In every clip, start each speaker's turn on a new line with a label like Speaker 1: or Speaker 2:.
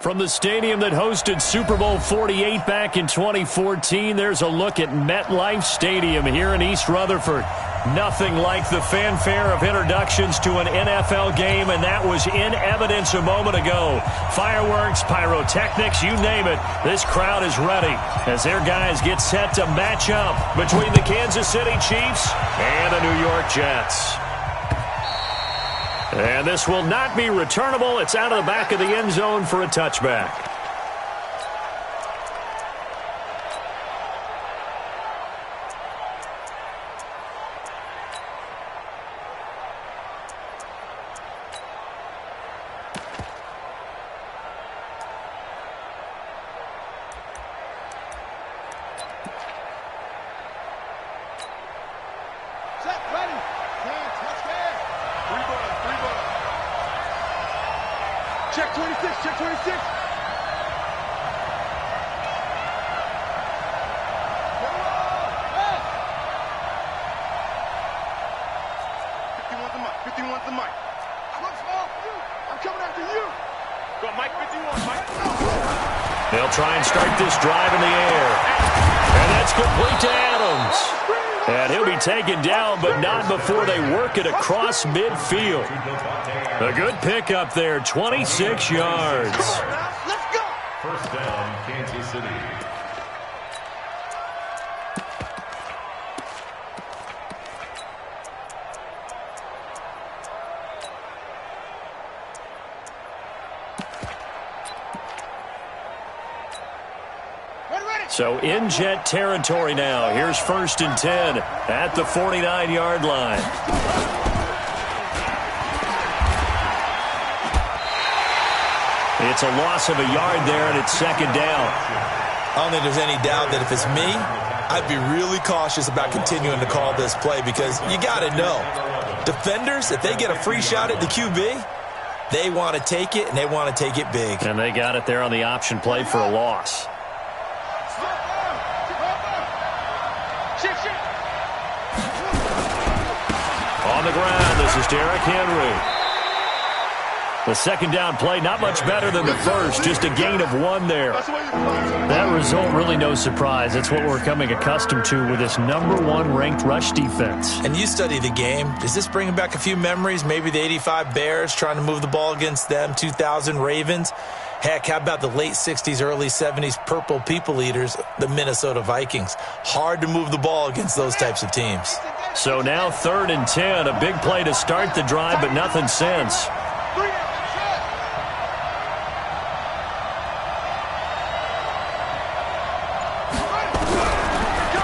Speaker 1: From the stadium that hosted Super Bowl 48 back in 2014, there's a look at MetLife Stadium here in East Rutherford. Nothing like the fanfare of introductions to an NFL game, and that was in evidence a moment ago. Fireworks, pyrotechnics, you name it. This crowd is ready as their guys get set to match up between the Kansas City Chiefs and the New York Jets. And this will not be returnable. It's out of the back of the end zone for a touchback.
Speaker 2: Check 26, check 26.
Speaker 1: They'll try and start this drive in the air. And that's complete to Adams. And he'll be taken down, but not before they work it across midfield. A good pickup there, 26 yards.
Speaker 2: Let's go.
Speaker 3: First down, Kansas City.
Speaker 1: So in Jet territory now. Here's 1st and 10 at the 49-yard line. It's a loss of a yard there, and it's 2nd down.
Speaker 4: I don't think there's any doubt that if it's me, I'd be really cautious about continuing to call this play because you got to know, defenders, if they get a free shot at the QB, they want to take it, and they want to take it big.
Speaker 1: And they got it there on the option play for a loss. On the ground, this is Derrick Henry. The 2nd down play, not much better than the first, just a gain of 1 there. That result, really no surprise. That's what we're coming accustomed to with this #1 ranked rush defense.
Speaker 4: And you study the game. Is this bringing back a few memories? Maybe the 85 Bears trying to move the ball against them, 2000 Ravens. Heck, how about the late 60s, early 70s Purple People Eaters, the Minnesota Vikings? Hard to move the ball against those types of teams.
Speaker 1: So now 3rd and 10, a big play to start the drive, but nothing since.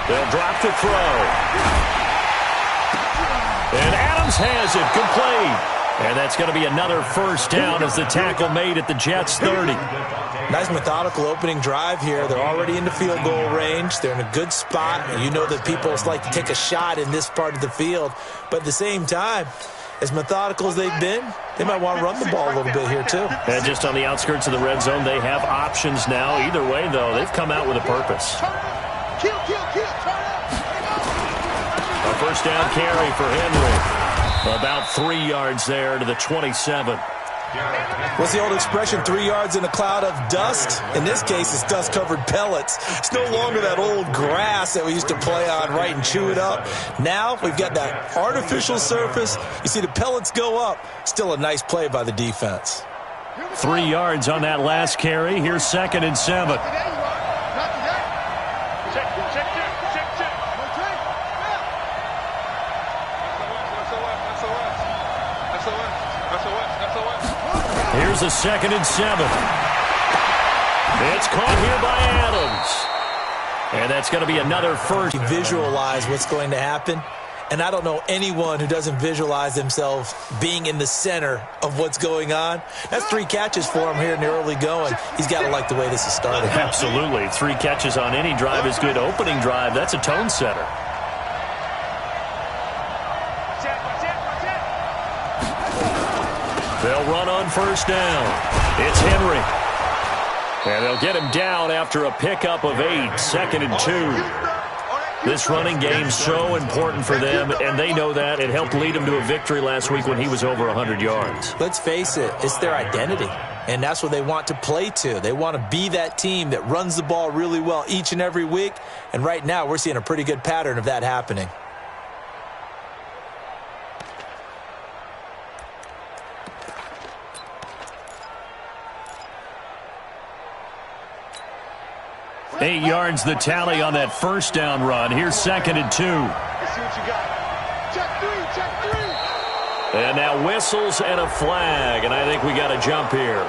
Speaker 1: They'll drop the throw. And Adams has it, complete. And that's going to be another 1st down as the tackle made at the Jets' 30.
Speaker 4: Nice methodical opening drive here. They're already in the field goal range. They're in a good spot. You know that people like to take a shot in this part of the field. But at the same time, as methodical as they've been, they might want to run the ball a little bit here too.
Speaker 1: And just on the outskirts of the red zone, they have options now. Either way, though, they've come out with a purpose. A 1st down carry for Henry. About 3 yards there to the 27.
Speaker 4: What's the old expression, 3 yards in a cloud of dust? In this case, it's dust-covered pellets. It's no longer that old grass that we used to play on, right, and chew it up. Now we've got that artificial surface. You see the pellets go up. Still a nice play by the defense.
Speaker 1: 3 yards on that last carry. Here's 2nd and 7. Here's a 2nd and 7. It's caught here by Adams. And that's going to be another 1st.
Speaker 4: Visualize what's going to happen. And I don't know anyone who doesn't visualize themselves being in the center of what's going on. That's 3 catches for him here in the early going. He's got to like the way this is starting.
Speaker 1: Absolutely. 3 catches on any drive is good. Opening drive, that's a tone setter. They'll run on 1st down. It's Henry. And they'll get him down after a pickup of 8. 2nd and 2. This running game's so important for them, and they know that. It helped lead them to a victory last week when he was over 100 yards.
Speaker 4: Let's face it, it's their identity, and that's what they want to play to. They want to be that team that runs the ball really well each and every week, and right now we're seeing a pretty good pattern of that happening.
Speaker 1: Eight yards the tally on that first down run. Here's 2nd and 2.
Speaker 2: Let's see what you got. Check three.
Speaker 1: And now whistles and a flag, and I think we got a jump here.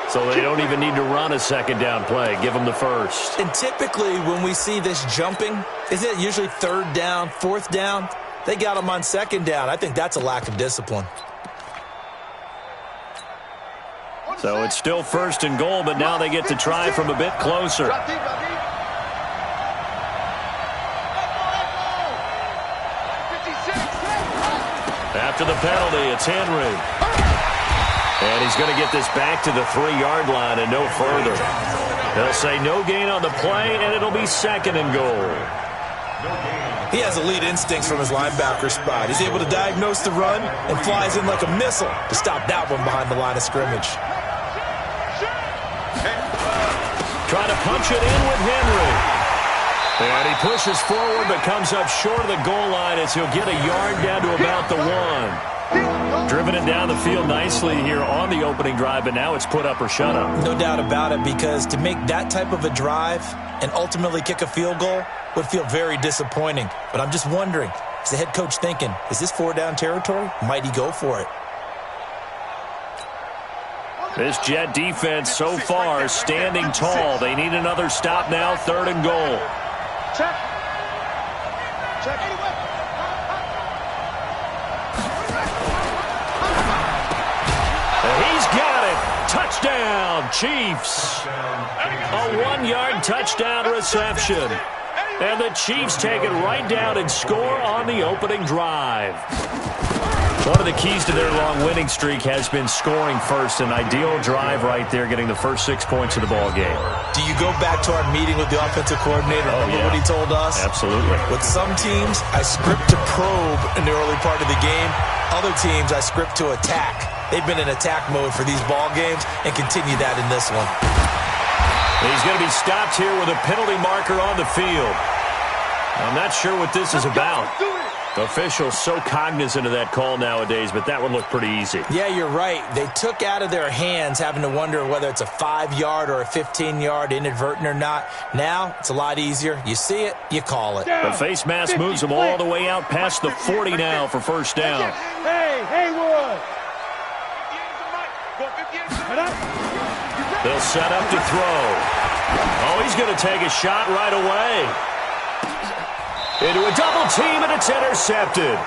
Speaker 1: So they don't even need to run a second down play. Give them the first.
Speaker 4: And typically when we see this jumping, isn't it usually 3rd down, 4th down? They got them on 2nd down. I think that's a lack of discipline.
Speaker 1: So it's still 1st and goal, but now they get to try from a bit closer. After the penalty, it's Henry. And he's going to get this back to the 3-yard line and no further. They'll say no gain on the play, and it'll be 2nd and goal.
Speaker 4: He has elite instincts from his linebacker spot. He's able to diagnose the run and flies in like a missile to stop that one behind the line of scrimmage.
Speaker 1: Trying to punch it in with Henry. And he pushes forward but comes up short of the goal line as he'll get a yard down to about the 1. Driven it down the field nicely here on the opening drive, but now it's put up or shut up.
Speaker 4: No doubt about it, because to make that type of a drive and ultimately kick a field goal would feel very disappointing. But I'm just wondering, is the head coach thinking, is this 4-down territory? Might he go for it?
Speaker 1: This Jet defense so far standing tall. They need another stop now, 3rd and goal.
Speaker 2: Check. Check.
Speaker 1: And he's got it. Touchdown, Chiefs. A 1-yard touchdown reception. And the Chiefs take it right down and score on the opening drive. One of the keys to their long winning streak has been scoring first. An ideal drive right there, getting the first 6 points of the ball game.
Speaker 4: Do you go back to our meeting with the offensive coordinator? Remember what he told us?
Speaker 1: Absolutely.
Speaker 4: With some teams, I script to probe in the early part of the game. Other teams, I script to attack. They've been in attack mode for these ball games and continue that in this one.
Speaker 1: He's going to be stopped here with a penalty marker on the field. I'm not sure what this is about. Officials so cognizant of that call nowadays, but that one looked pretty easy. Yeah, you're right. They took out of their hands having to wonder whether it's a 5-yard or a 15-yard, inadvertent or not. Now, it's a lot easier. You see it, you call it. The face mask moves them all the way out past the 40 now for first down.
Speaker 2: Hey, Haywood!
Speaker 1: They'll set up to throw. Oh, he's going to take a shot right away. Into a double team, and it's intercepted.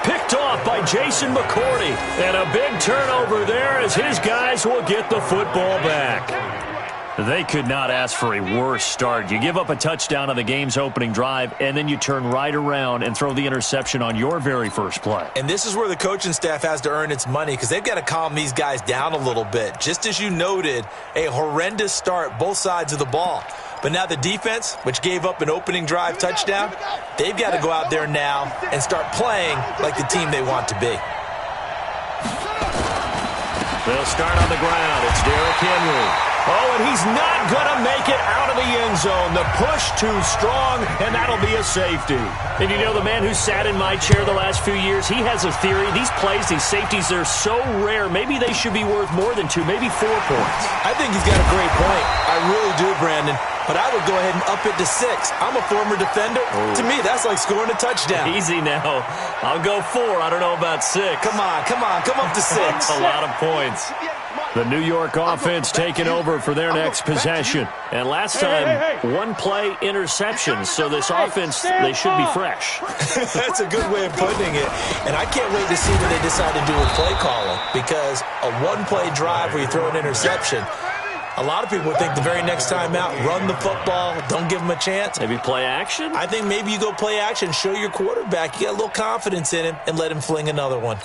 Speaker 1: Picked off by Jason McCourty. And a big turnover there as his guys will get the football back. They could not ask for a worse start. You give up a touchdown on the game's opening drive, and then you turn right around and throw the interception on your very first play. And this is where the coaching staff has to earn its money, because they've got to calm these guys down a little bit. Just as you noted, a horrendous start both sides of the ball. But now the defense, which gave up an opening drive touchdown, they've got to go out there now and start playing like the team they want to be. They'll start on the ground. It's Derrick Henry. Oh, and he's not going to make it out of the end zone. The push too strong, and that'll be a safety. And you know, the man who sat in my chair the last few years, he has a theory. These plays, these safeties, they're so rare. Maybe they should be worth more than 2, maybe 4 points. I think he's got a great point. I really do, Brandon. But I would go ahead and up it to 6. I'm a former defender. Oh. To me, that's like scoring a touchdown. Easy now. I'll go 4. I don't know about 6. Come on. Come up to 6. A lot of points. The New York offense taking over for their next possession. And last time, one play interception. So this offense, they should be fresh. That's a good way of putting it. And I can't wait to see what they decide to do with play calling. Because a one-play drive where you throw an interception, a lot of people would think the very next time out, run the football, don't give them a chance. Maybe play action? I think maybe you go play action, show your quarterback, you got a little confidence in him, and let him fling another one.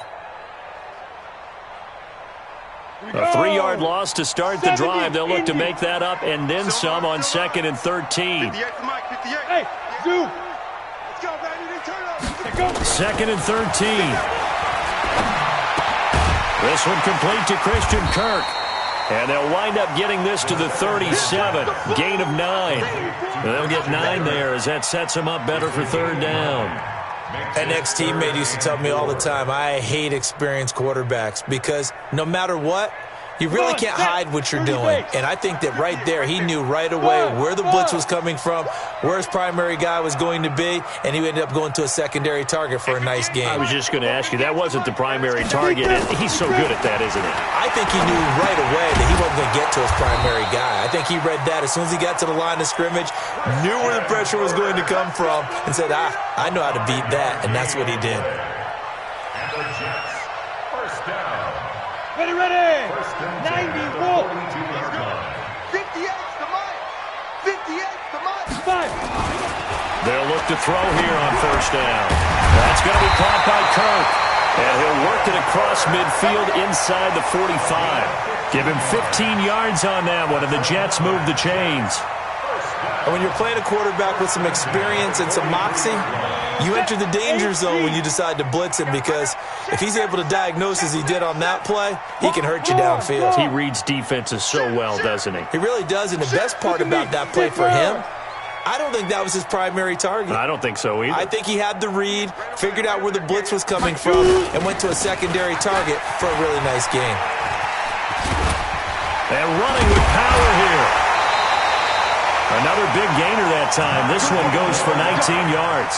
Speaker 1: A 3-yard loss to start the drive. They'll look to make that up and then some on 2nd and 13.
Speaker 2: Hey, Zoo!
Speaker 1: 2nd and 13. This one complete to Christian Kirk. And they'll wind up getting this to the 37. Gain of 9. They'll get 9 there as that sets them up better for 3rd down.
Speaker 4: An ex-teammate used to tell me all the time, I hate experienced quarterbacks because no matter what, you really can't hide what you're doing. And I think that right there, he knew right away where the blitz was coming from, where his primary guy was going to be, and he ended up going to a secondary target for a nice game.
Speaker 1: I was just going to ask you, that wasn't the primary target. He's so good at that, isn't he?
Speaker 4: I think he knew right away that he wasn't going to get to his primary guy. I think he read that as soon as he got to the line of scrimmage, knew where the pressure was going to come from, and said, I know how to beat that, and that's what he did.
Speaker 3: And the Jets, 1st down.
Speaker 2: Ready.
Speaker 3: 90, roll.
Speaker 2: 58 to Mike. 58 to Mike. 5.
Speaker 1: They'll look to throw here on 1st down. That's going to be caught by Kirk. And he'll work it across midfield inside the 45. Give him 15 yards on that one, and the Jets move the chains.
Speaker 4: And when you're playing a quarterback with some experience and some moxie, you enter the danger zone when you decide to blitz him, because if he's able to diagnose as he did on that play, he can hurt you downfield.
Speaker 1: He reads defenses so well, doesn't he?
Speaker 4: He really does, and the best part about that play for him, I don't think that was his primary target.
Speaker 1: I don't think so either.
Speaker 4: I think he had the read, figured out where the blitz was coming from, and went to a secondary target for a really nice game.
Speaker 1: And running with power here. Another big gainer that time. This one goes for 19 yards.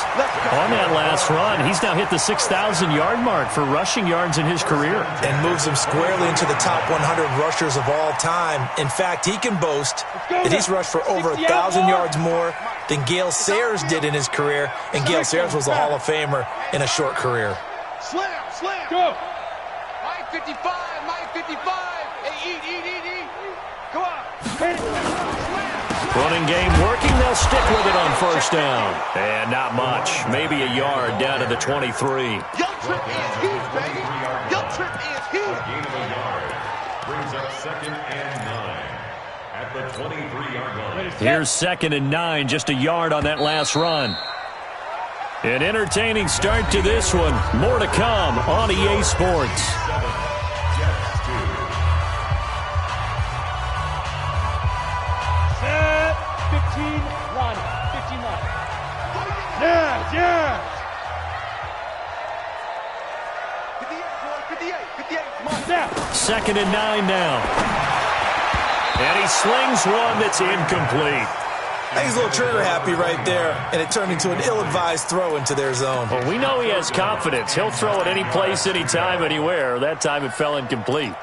Speaker 1: On that last run, he's now hit the 6,000-yard mark for rushing yards in his career.
Speaker 4: And moves him squarely into the top 100 rushers of all time. In fact, he can boast that he's rushed for over 1,000 yards more than Gale Sayers did in his career. And Gale Sayers was a Hall of Famer in a short career.
Speaker 2: Slam. Go. Mike 55. Hey, eat. Come on.
Speaker 1: Running game working. They'll stick with it on 1st down. And not much. Maybe a yard down to the 23.
Speaker 2: Your trip is huge, baby. Your trip is huge.
Speaker 3: Gain of a yard. Brings up 2nd and 9 at the 23-yard line.
Speaker 1: Here's 2nd and 9. Just a yard on that last run. An entertaining start to this one. More to come on EA Sports.
Speaker 2: 15 run. Yeah. 58.
Speaker 1: 2nd and 9 now. And he slings one that's incomplete.
Speaker 4: I think he's a little trigger happy right there, and it turned into an ill-advised throw into their zone.
Speaker 1: Well, we know he has confidence. He'll throw it any place, anytime, anywhere. That time it fell incomplete.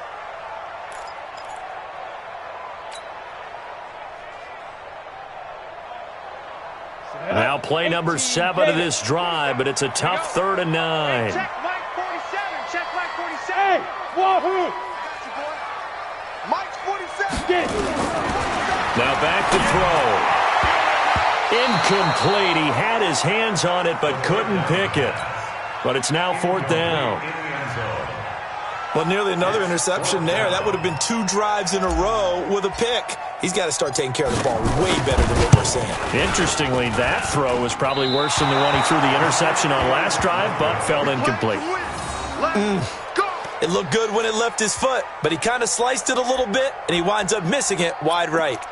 Speaker 1: Now play number 7 of this drive, but it's a tough 3rd and 9.
Speaker 2: Check Mike 47. Check Mike 47. Hey, wahoo! Mike's 47.
Speaker 1: Now back to throw. Incomplete. He had his hands on it, but couldn't pick it. But it's now 4th down.
Speaker 4: Well, nearly another interception there. That would have been 2 drives in a row with a pick. He's got to start taking care of the ball way better than what we're saying.
Speaker 1: Interestingly, that throw was probably worse than the one he threw the interception on last drive, but fell incomplete.
Speaker 4: It looked good when it left his foot, but he kind of sliced it a little bit, and he winds up missing it wide right.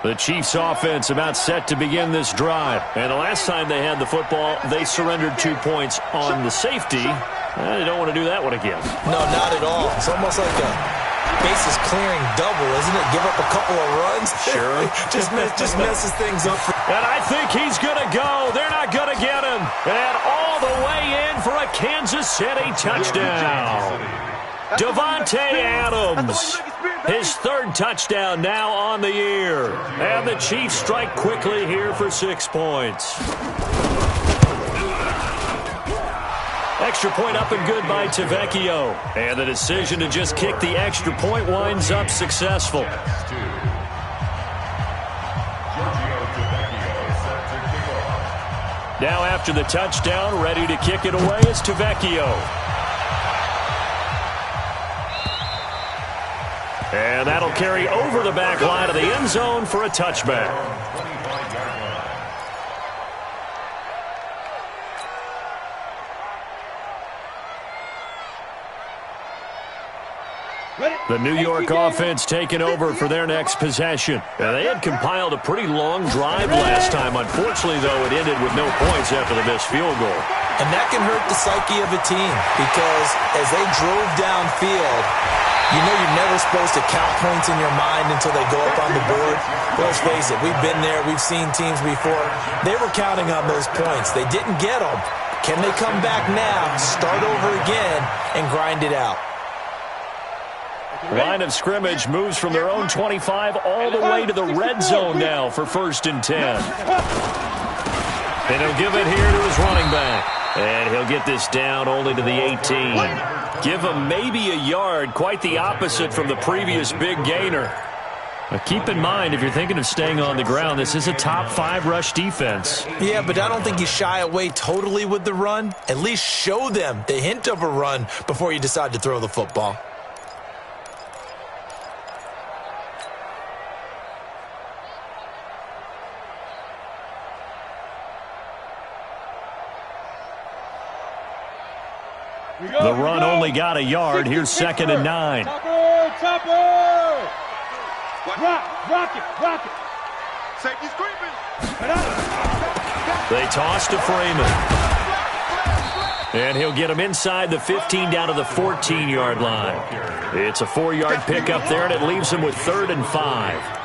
Speaker 1: The Chiefs offense about set to begin this drive. And the last time they had the football, they surrendered 2 points on the safety. They don't want to do that one again.
Speaker 4: No, not at all. It's almost like a bases clearing double, isn't it? Give up a couple of runs.
Speaker 1: Sure.
Speaker 4: just messes things up.
Speaker 1: And I think he's going to go. They're not going to get him. And all the way in for a Kansas City touchdown. Davante Adams. His 3rd touchdown now on the year. And the Chiefs strike quickly here for 6 points. Extra point up and good by Tavecchio. And the decision to just kick the extra point winds up successful.
Speaker 3: Georgia
Speaker 1: Now after the touchdown, ready to kick it away is Tavecchio. And that'll carry over the back line of the end zone for a touchback. The New York offense taking over for their next possession. Now, they had compiled a pretty long drive last time. Unfortunately, though, it ended with no points after the missed field goal.
Speaker 4: And that can hurt the psyche of a team because as they drove downfield, you know you're never supposed to count points in your mind until they go up on the board. But let's face it, we've been there. We've seen teams before. They were counting on those points. They didn't get them. Can they come back now, start over again, and grind it out?
Speaker 1: Line of scrimmage moves from their own 25 all the way to the red zone now for 1st and 10. And he'll give it here to his running back. And he'll get this down only to the 18. Give him maybe a yard, quite the opposite from the previous big gainer. Now keep in mind, if you're thinking of staying on the ground, this is a top 5 rush defense.
Speaker 4: Yeah, but I don't think you shy away totally with the run. At least show them the hint of a run before you decide to throw the football.
Speaker 1: The run only got a yard. Here's 2nd and 9.
Speaker 2: Rock it. Safety's creeping.
Speaker 1: They toss to Freeman. And he'll get him inside the 15 down to the 14-yard line. It's a 4-yard pickup there, and it leaves him with 3rd and 5.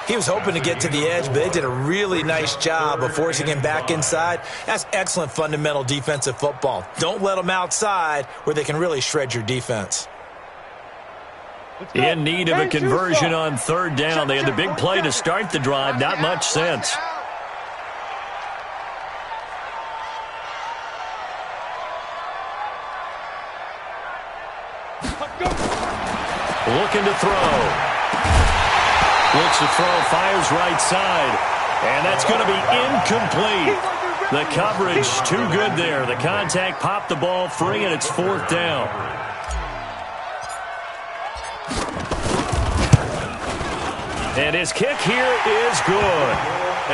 Speaker 4: He was hoping to get to the edge, but they did a really nice job of forcing him back inside. That's excellent fundamental defensive football. Don't let them outside where they can really shred your defense.
Speaker 1: In need of a conversion on 3rd down. They had the big play to start the drive. Not much sense. Looking to throw. Looks to throw, fires right side. And that's going to be incomplete. The coverage too good there. The contact popped the ball free, and it's 4th down. And his kick here is good.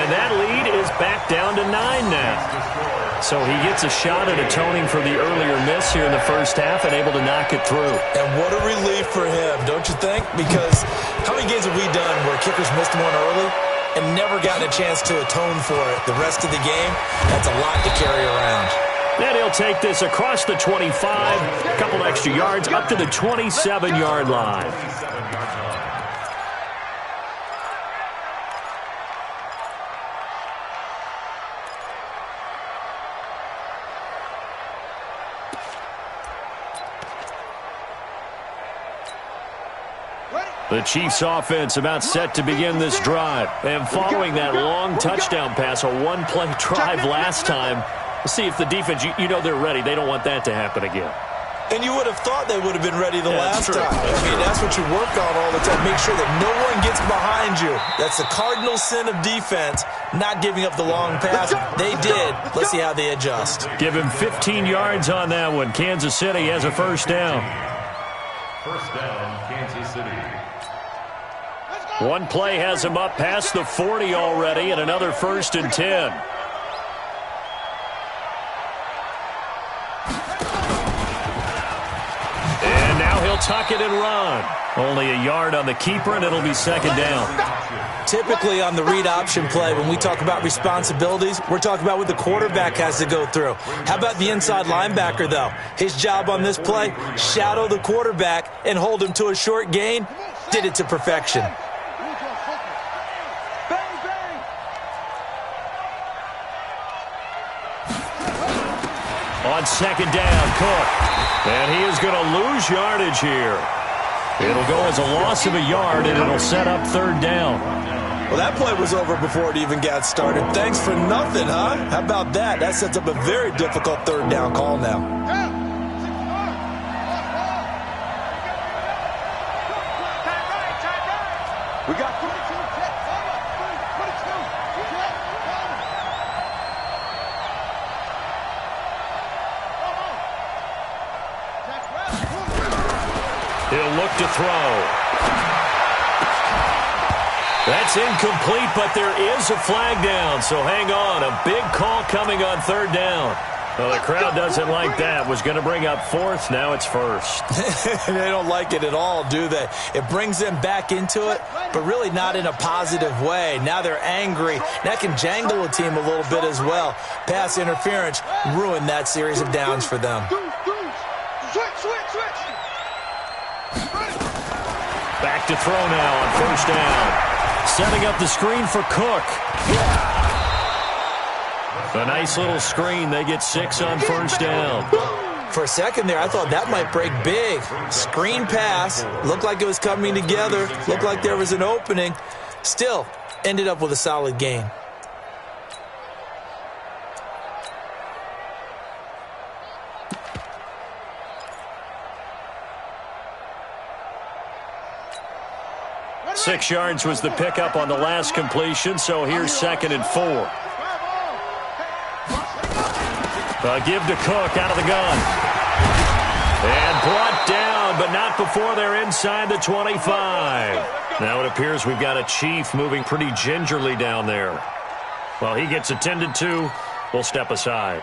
Speaker 1: And that lead is back down to 9 now. So he gets a shot at atoning for the earlier miss here in the first half and able to knock it through.
Speaker 4: And what a relief for him, don't you think? Because how many games have we done where kickers missed one early and never gotten a chance to atone for it the rest of the game? That's a lot to carry around.
Speaker 1: And he'll take this across the 25, a couple extra yards, up to the 27-yard line. The Chiefs offense about set to begin this drive. And following that long touchdown pass, a one-play drive last time, let's see if the defense, you know they're ready. They don't want that to happen again.
Speaker 4: And you would have thought they would have been ready the last time. I mean, that's what you work on all the time. Make sure that no one gets behind you. That's the cardinal sin of defense, not giving up the long pass. They did. Let's see how they adjust.
Speaker 1: Give him 15 yards on that one. Kansas City has a 1st down.
Speaker 3: 1st down, Kansas City.
Speaker 1: One play has him up past the 40 already, and another 1st and 10. And now he'll tuck it and run. Only a yard on the keeper, and it'll be 2nd down.
Speaker 4: Typically on the read option play, when we talk about responsibilities, we're talking about what the quarterback has to go through. How about the inside linebacker, though? His job on this play, shadow the quarterback and hold him to a short gain. Did it to perfection.
Speaker 1: On 2nd down, Cook. And he is going to lose yardage here. It'll go as a loss of a yard, and it'll set up 3rd down.
Speaker 4: Well, that play was over before it even got started. Thanks for nothing, huh? How about that? That sets up a very difficult 3rd down call now.
Speaker 2: We got 22.
Speaker 1: He'll look to throw. That's incomplete, but there is a flag down, so hang on. A big call coming on third down. Well, the crowd doesn't like that. Was going to bring up fourth. Now it's first.
Speaker 4: They don't like it at all, do they? It brings them back into it, but really not in a positive way. Now they're angry. That can jangle a team a little bit as well. Pass interference ruined that series of downs for them.
Speaker 1: Back to throw now on first down. Setting up the screen for Cook. A nice little screen. They get 6 on first down.
Speaker 4: For a second there, I thought that might break big. Screen pass. Looked like it was coming together. Looked like there was an opening. Still, ended up with a solid gain.
Speaker 1: Six yards was the pickup on the last completion, so here's 2nd and 4. Give to Cook out of the gun. And brought down, but not before they're inside the 25. Now it appears we've got a Chief moving pretty gingerly down there. Well, he gets attended to. We'll step aside.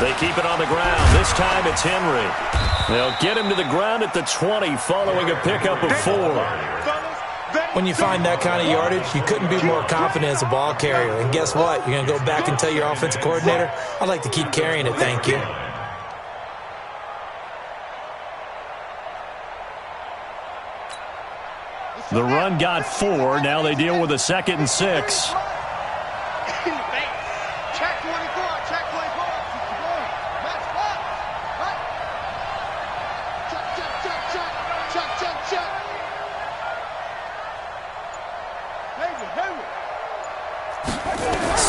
Speaker 1: They keep it on the ground. This time it's Henry. They'll get him to the ground at the 20 following a pickup of 4.
Speaker 4: When you find that kind of yardage, you couldn't be more confident as a ball carrier. And guess what? You're going to go back and tell your offensive coordinator, I'd like to keep carrying it, thank you.
Speaker 1: The run got 4. Now they deal with a 2nd and 6.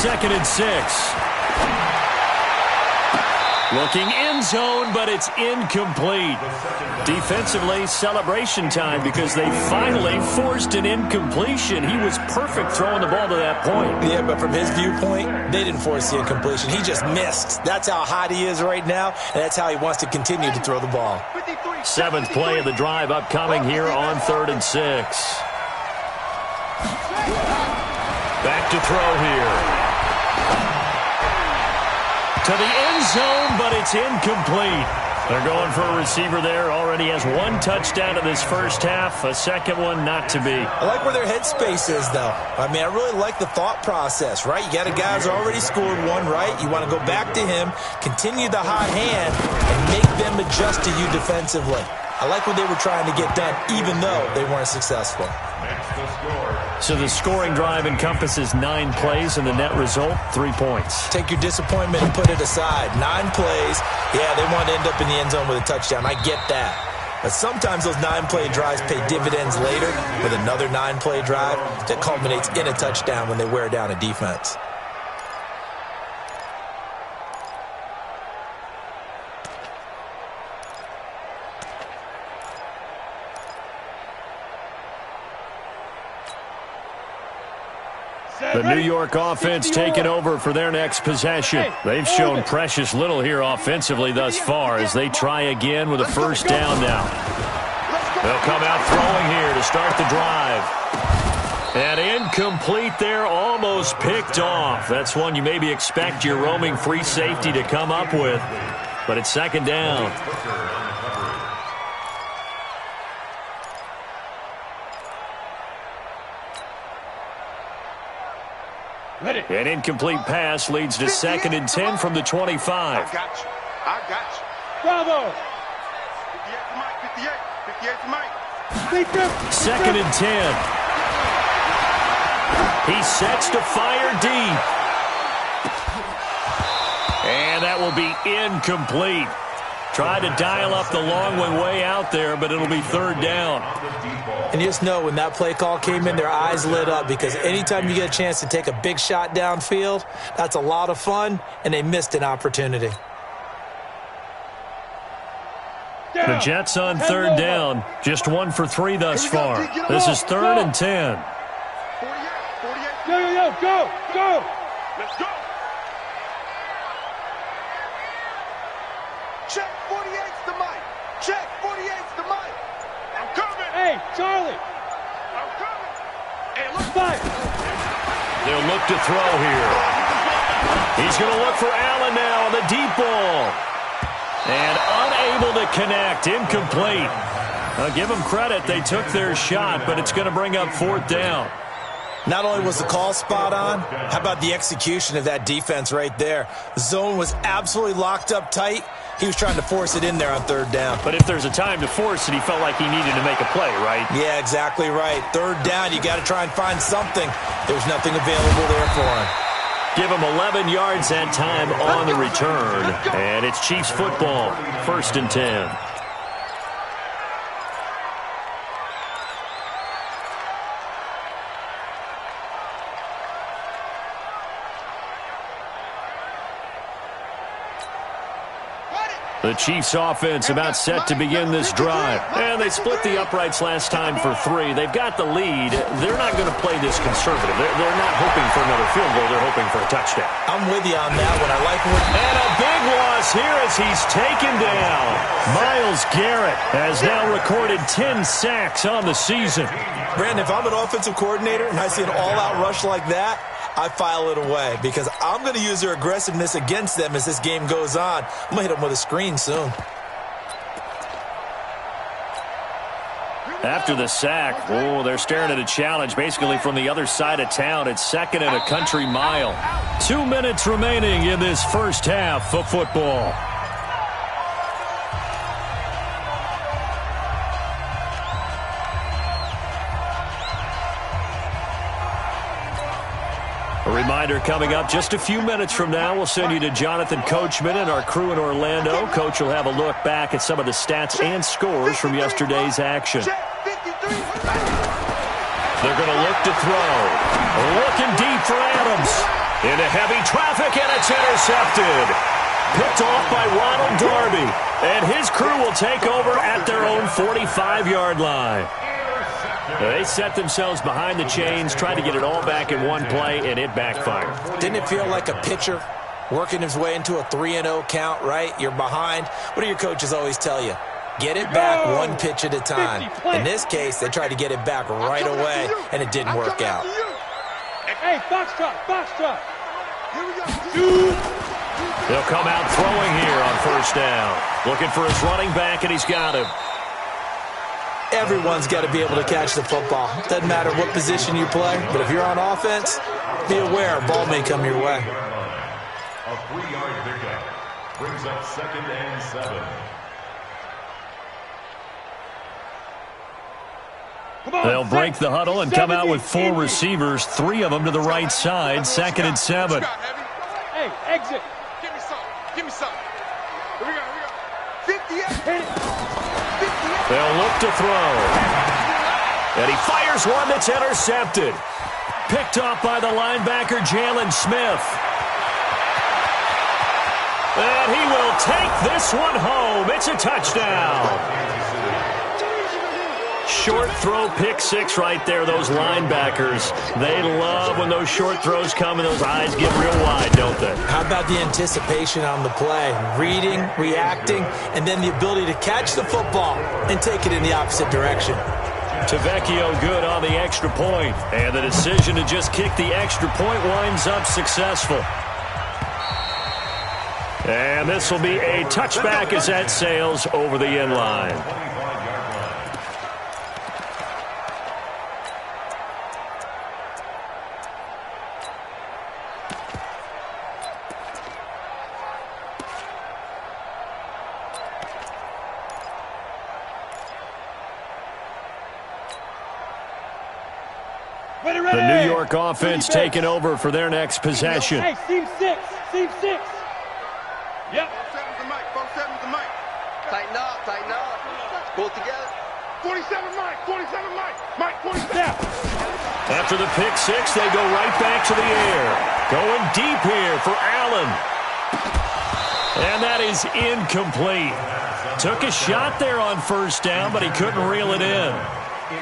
Speaker 1: Second and 6. Looking end zone, but it's incomplete. Defensively, celebration time because they finally forced an incompletion. He was perfect throwing the ball to that point.
Speaker 4: Yeah, but from his viewpoint, they didn't force the incompletion. He just missed. That's how hot he is right now, and that's how he wants to continue to throw the ball.
Speaker 1: 7th play of the drive upcoming here on 3rd and 6. Back to throw here. To the end zone, but it's incomplete. They're going for a receiver there. Already has 1 touchdown in this first half. A second one not to be.
Speaker 4: I like where their headspace is, though. I mean, I really like the thought process, right? You got a guy who's already scored 1, right? You want to go back to him, continue the hot hand, and make them adjust to you defensively. I like what they were trying to get done, even though they weren't successful.
Speaker 1: So the scoring drive encompasses 9 plays, and the net result, 3 points.
Speaker 4: Take your disappointment and put it aside. 9 plays. Yeah, they want to end up in the end zone with a touchdown. I get that. But sometimes those 9-play drives pay dividends later with another 9-play drive that culminates in a touchdown when they wear down a defense.
Speaker 1: The New York offense taking over for their next possession. They've shown precious little here offensively thus far as they try again with a first down now. They'll come out throwing here to start the drive. And incomplete there, almost picked off. That's one you maybe expect your roaming free safety to come up with. But it's 2nd down. An incomplete pass leads to 2nd and 10 from the 25.
Speaker 2: I got you. I got you. Bravo. 58 to Mike. 58 to Mike.
Speaker 1: 2nd and 10. He sets to fire deep. And that will be incomplete. Tried to dial up the long one way out there, but it'll be 3rd down.
Speaker 4: And you just know when that play call came in, their eyes lit up because anytime you get a chance to take a big shot downfield, that's a lot of fun, and they missed an opportunity.
Speaker 1: The Jets on third down. Just 1 for 3 thus far. This is 3rd and 10.
Speaker 2: 48. Go. Let's go. Check 48's the mic. Check 48's the mic. I'm coming.
Speaker 5: Hey, Charlie.
Speaker 2: I'm coming. Hey, look.
Speaker 5: Fire.
Speaker 1: They'll look to throw here. He's going to look for Allen now on the deep ball. And unable to connect. Incomplete. I'll give them credit. They took their shot, but it's going to bring up 4th down.
Speaker 4: Not only was the call spot on, how about the execution of that defense right there? The zone was absolutely locked up tight. He was trying to force it in there on 3rd down.
Speaker 1: But if there's a time to force it, he felt like he needed to make a play, right?
Speaker 4: Yeah, exactly right. 3rd down, you got to try and find something. There's nothing available there for him.
Speaker 1: Give him 11 yards that time on the return. And it's Chiefs football, 1st and 10. The Chiefs offense about set to begin this drive. And they split the uprights last time for 3. They've got the lead. They're not going to play this conservative. They're not hoping for another field goal. They're hoping for a touchdown.
Speaker 4: I'm with you on that one. I like what...
Speaker 1: And a big loss here as he's taken down. Myles Garrett has now recorded 10 sacks on the season.
Speaker 4: Brandon, if I'm an offensive coordinator and I see an all-out rush like that, I file it away because I'm going to use their aggressiveness against them as this game goes on. I'm going to hit them with a screen soon.
Speaker 1: After the sack, they're staring at a challenge basically from the other side of town. It's 2nd and a country mile. 2 minutes remaining in this first half of football. A reminder coming up just a few minutes from now. We'll send you to Jonathan Coachman and our crew in Orlando. Coach will have a look back at some of the stats and scores from yesterday's action. They're going to look to throw. Looking deep for Adams. Into heavy traffic, and it's intercepted. Picked off by Ronald Darby. And his crew will take over at their own 45-yard line. They set themselves behind the chains, tried to get it all back in one play, and it backfired.
Speaker 4: Didn't it feel like a pitcher working his way into a 3-0 count, right? You're behind. What do your coaches always tell you? Get it back one pitch at a time. In this case, they tried to get it back right away, and it didn't work out.
Speaker 5: Hey, foxtrot.
Speaker 2: Here we go.
Speaker 1: They'll come out throwing here on 1st down. Looking for his running back, and he's got him.
Speaker 4: Everyone's got to be able to catch the football. Doesn't matter what position you play, but if you're on offense, be aware a ball may come your way.
Speaker 3: A 3-yard pickup brings up 2nd and 7.
Speaker 1: They'll break the huddle and come out with 4 receivers, 3 of them to the right side, 2nd and 7.
Speaker 5: Hey, exit.
Speaker 2: Give me some. Here we go. 58.
Speaker 1: They'll look to throw. And he fires one that's intercepted. Picked off by the linebacker, Jalen Smith. And he will take this one home. It's a touchdown. Short throw, pick 6 right there. Those linebackers, they love when those short throws come and those eyes get real wide, don't they?
Speaker 4: How about the anticipation on the play? Reading, reacting, and then the ability to catch the football and take it in the opposite direction.
Speaker 1: Tavecchio good on the extra point. And the decision to just kick the extra point winds up successful. And this will be a touchback as that sails over the end line. The New York offense taking over for their next possession.
Speaker 5: Hey, seam 6. Yep.
Speaker 2: 47's the mic. 47's the mic. Tighten up. Pull it together. 47 mic. 47 mic. Mike, 47.
Speaker 1: After the pick 6, they go right back to the air. Going deep here for Allen. And that is incomplete. Took a shot there on first down, but he couldn't reel it in.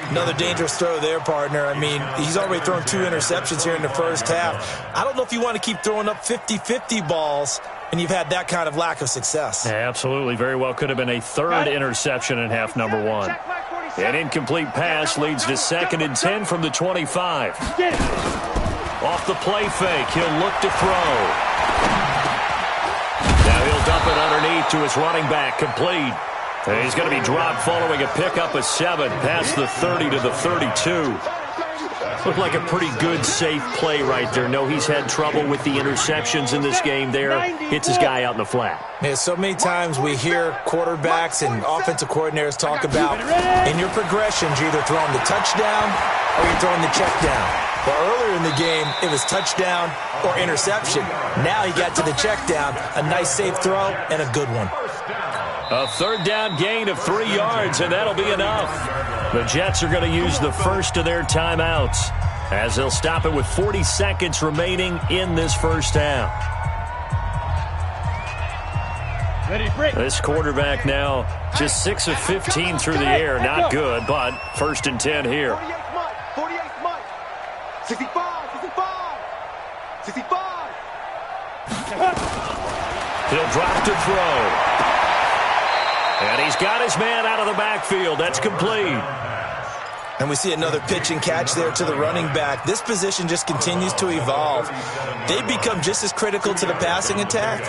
Speaker 4: Another dangerous throw there, partner. I mean, he's already thrown 2 interceptions here in the first half. I don't know if you want to keep throwing up 50-50 balls, and you've had that kind of lack of success.
Speaker 1: Yeah, absolutely. Very well could have been a third interception in half number 1. An incomplete pass leads to 2nd and 10 from the 25. Off the play fake, he'll look to throw. Now he'll dump it underneath to his running back, complete. And he's going to be dropped following a pickup of 7 past the 30 to the 32. Looked like a pretty good, safe play right there. No, he's had trouble with the interceptions in this game there. Hits his guy out in the flat.
Speaker 4: Yeah, so many times we hear quarterbacks and offensive coordinators talk about in your progressions, you're either throwing the touchdown or you're throwing the check down. Well, earlier in the game, it was touchdown or interception. Now he got to the check down, a nice safe throw, and a good one.
Speaker 1: A third down gain of 3 yards, and that'll be enough. The Jets are going to use the first of their timeouts as they'll stop it with 40 seconds remaining in this first half. This quarterback now just 6 of 15 through the air. Not good, but 1st and 10 here.
Speaker 2: 48 Mike. 65, 65. 65.
Speaker 1: He'll drop to throw. And he's got his man out of the backfield. That's complete.
Speaker 4: And we see another pitch and catch there to the running back. This position just continues to evolve. They become just as critical to the passing attack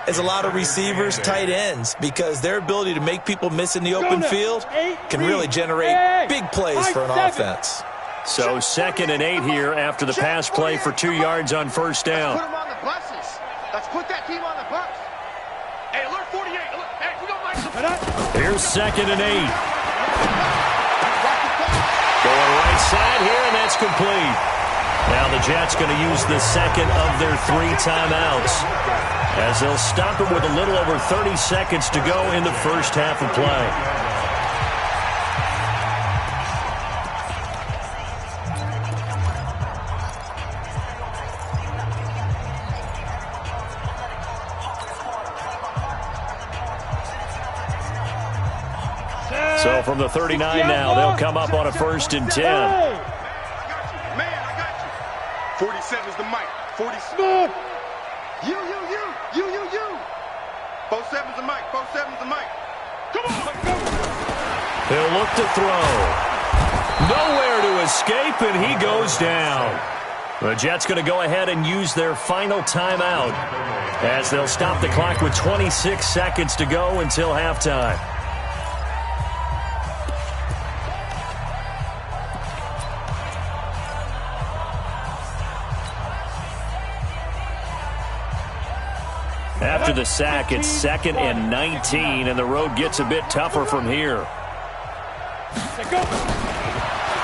Speaker 4: as a lot of receivers, tight ends, because their ability to make people miss in the open field can really generate big plays for an offense.
Speaker 1: So 2nd and 8 here after the pass play for 2 yards on first down.
Speaker 2: Let's put them on the buses. Let's put that team on the bus. Hey, alert 48. Hey, we don't like some...
Speaker 1: Here's 2nd and 8. Going right side here, and that's complete. Now the Jets going to use the 2nd of their 3 timeouts as they'll stop it with a little over 30 seconds to go in the first half of play. So from the 39 now, they'll come up on a 1st and 10.
Speaker 2: Man, I got you. 47's the mic. 47. You. 47's the mic. 47's the mic. Come on.
Speaker 1: He'll look to throw. Nowhere to escape, and he goes down. The Jets going to go ahead and use their final timeout as they'll stop the clock with 26 seconds to go until halftime. After the sack, it's 2nd and 19, and the road gets a bit tougher from here.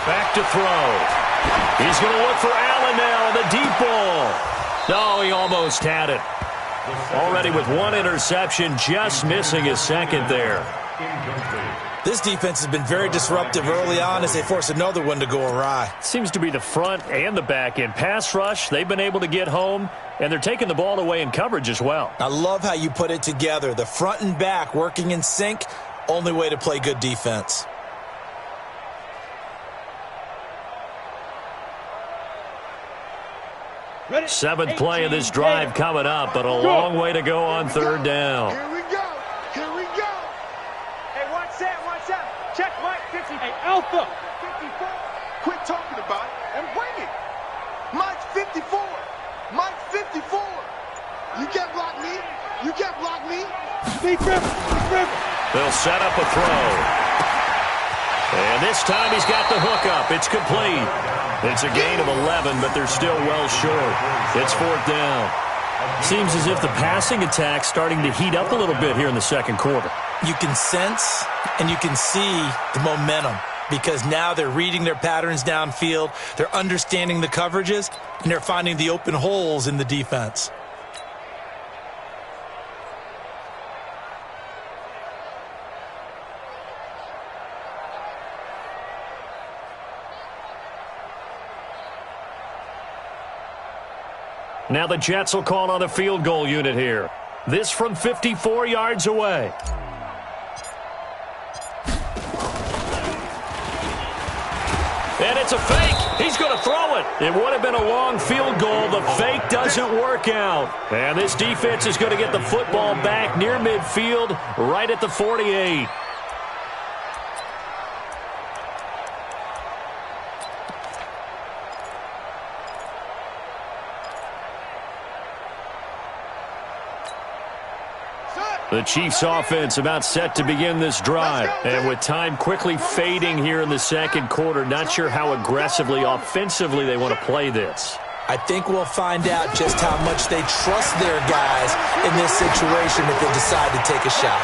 Speaker 1: Back to throw. He's going to look for Allen now, the deep ball. No, he almost had it. Already with 1 interception, just missing his 2nd there.
Speaker 4: This defense has been very disruptive early on as they force another one to go awry.
Speaker 1: Seems to be the front and the back end. Pass rush, they've been able to get home, and they're taking the ball away in coverage as well.
Speaker 4: I love how you put it together. The front and back working in sync, only way to play good defense.
Speaker 5: Ready?
Speaker 1: 7th play of this drive coming up, but a long way to go on 3rd down.
Speaker 2: Here we go. Hey, watch that. Check Mike 50.
Speaker 5: Hey, Alpha.
Speaker 2: 54. Quit talking about it and bring it. Mike 54. Mike 54. You can't block me.
Speaker 5: Deep river.
Speaker 1: They'll set up a throw. And this time he's got the hook up. It's complete. It's a gain of 11, but they're still well short. It's 4th down. Seems as if the passing attack's starting to heat up a little bit here in the 2nd quarter.
Speaker 4: You can sense and you can see the momentum because now they're reading their patterns downfield, they're understanding the coverages, and they're finding the open holes in the defense.
Speaker 1: Now the Jets will call on a field goal unit here. This from 54 yards away. It's a fake. He's going to throw it. It would have been a long field goal. The fake doesn't work out. And this defense is going to get the football back near midfield, right at the 48. The Chiefs offense about set to begin this drive. And with time quickly fading here in the second quarter, not sure how aggressively, offensively they want to play this.
Speaker 4: I think we'll find out just how much they trust their guys in this situation if they decide to take a shot.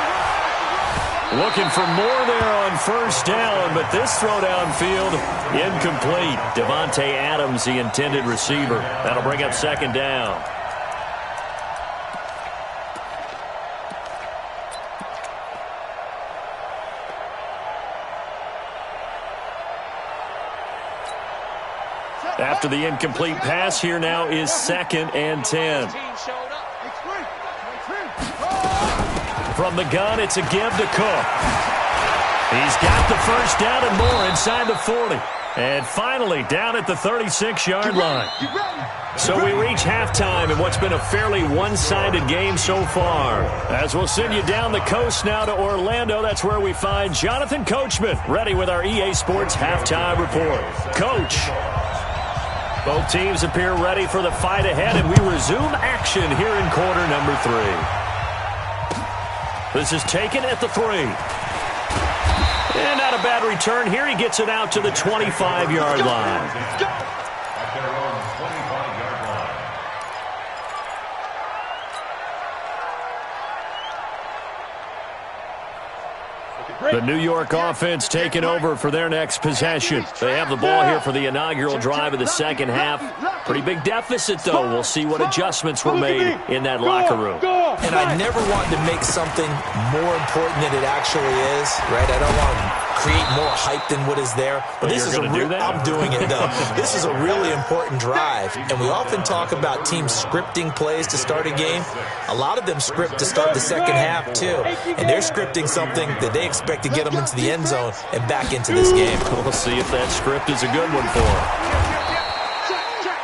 Speaker 1: Looking for more there on first down, but this throw downfield incomplete. Devontae Adams, the intended receiver. That'll bring up second down. After the incomplete pass, here now is 2nd and 10. From the gun, it's a give to Cook. He's got the first down and more inside the 40. And finally, down at the 36-yard line. So we reach halftime in what's been a fairly one-sided game so far. As we'll send you down the coast now to Orlando, that's where we find Jonathan Coachman, ready with our EA Sports halftime report. Coach. Both teams appear ready for the fight ahead, and we resume action here in quarter number 3. This is taken at the 3. And not a bad return here. He gets it out to the 25-yard line.
Speaker 3: At their own 25-yard line.
Speaker 1: The New York offense taking over for their next possession. They have the ball here for the inaugural drive of the second half. Pretty big deficit, though. We'll see what adjustments were made in that locker room.
Speaker 4: And I never want to make something more important than it actually is, right? I don't want to create more hype than what is there. But this is I'm doing it, though. This is a really important drive. And we often talk about teams scripting plays to start a game. A lot of them script to start the second half, too. And they're scripting something that they expect to get them into the end zone and back into this game.
Speaker 1: We'll see if that script is a good one for them.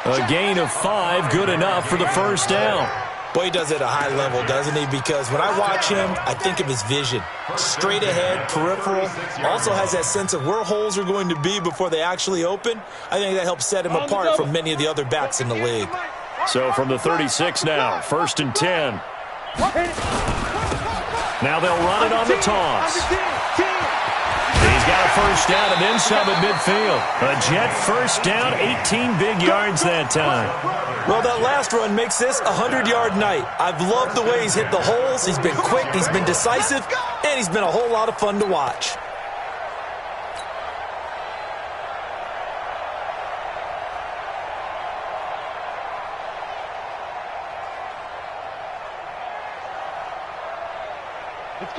Speaker 1: A gain of 5, good enough for the first down.
Speaker 4: Boy, he does it at a high level, doesn't he? Because when I watch him, I think of his vision. Straight ahead, peripheral. Also has that sense of where holes are going to be before they actually open. I think that helps set him apart from many of the other backs in the league.
Speaker 1: So from the 36 now, 1st and 10. Now they'll run it on the toss. He's got a first down and then some at midfield. A Jet first down, 18 big yards that time.
Speaker 4: Well, that last run makes this a 100-yard night. I've loved the way he's hit the holes. He's been quick, he's been decisive, and he's been a whole lot of fun to watch.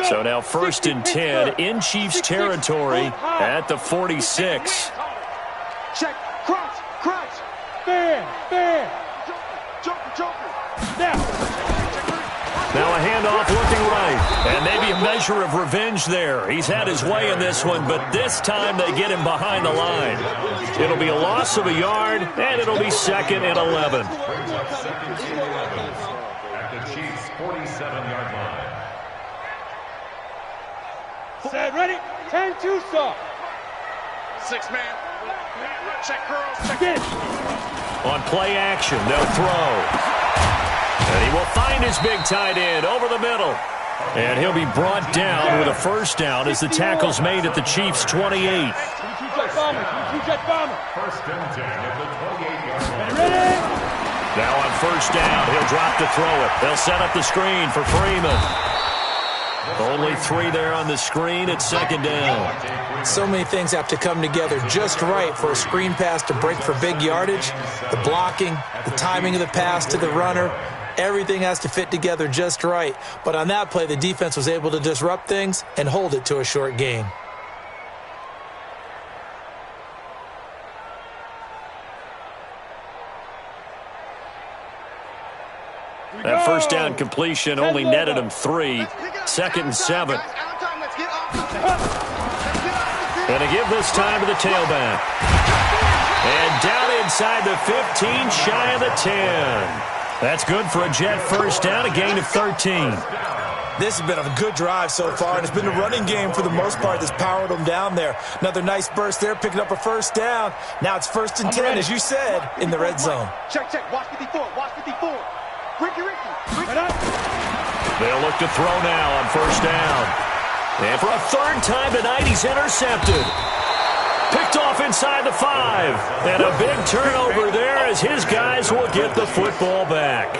Speaker 1: So now 1st and 10 in Chiefs territory at the 46.
Speaker 2: Check, crouch, crouch.
Speaker 5: Fair.
Speaker 2: Joker.
Speaker 1: Now a handoff looking right. And maybe a measure of revenge there. He's had his way in this one, but this time they get him behind the line. It'll be a loss of a yard, and it'll be 2nd and 11.
Speaker 3: At the Chiefs' 47-yard line.
Speaker 5: Set, ready? 10-2 stop.
Speaker 2: 6-man. Check girls.
Speaker 5: Check it.
Speaker 1: On play action, they'll throw. And he will find his big tight end over the middle. And he'll be brought down with a first down as the tackle's made at the Chiefs' 28.
Speaker 5: Two-jet bomber.
Speaker 3: 1st and 10 at the 28-yard line.
Speaker 5: Ready?
Speaker 1: Now on first down, he'll drop to throw it. They'll set up the screen for Freeman. Only 3 there on the screen at 2nd down.
Speaker 4: So many things have to come together just right for a screen pass to break for big yardage. The blocking, the timing of the pass to the runner, everything has to fit together just right. But on that play, the defense was able to disrupt things and hold it to a short gain.
Speaker 1: That first down completion only netted him 3. 2nd and 7. And to give this time to the tailback. And down inside the 15, shy of the 10. That's good for a Jet first down, a gain of 13.
Speaker 4: This has been a good drive so far, and it's been the running game for the most part that's powered them down there. Another nice burst there, picking up a first down. Now it's 1st and 10, as you said, in the red zone.
Speaker 2: Check, check. Watch 54. Watch 54. Ricky.
Speaker 1: They'll look to throw now on first down. And for a third time tonight, he's intercepted. Picked off inside the 5. And a big turnover there as his guys will get the football back.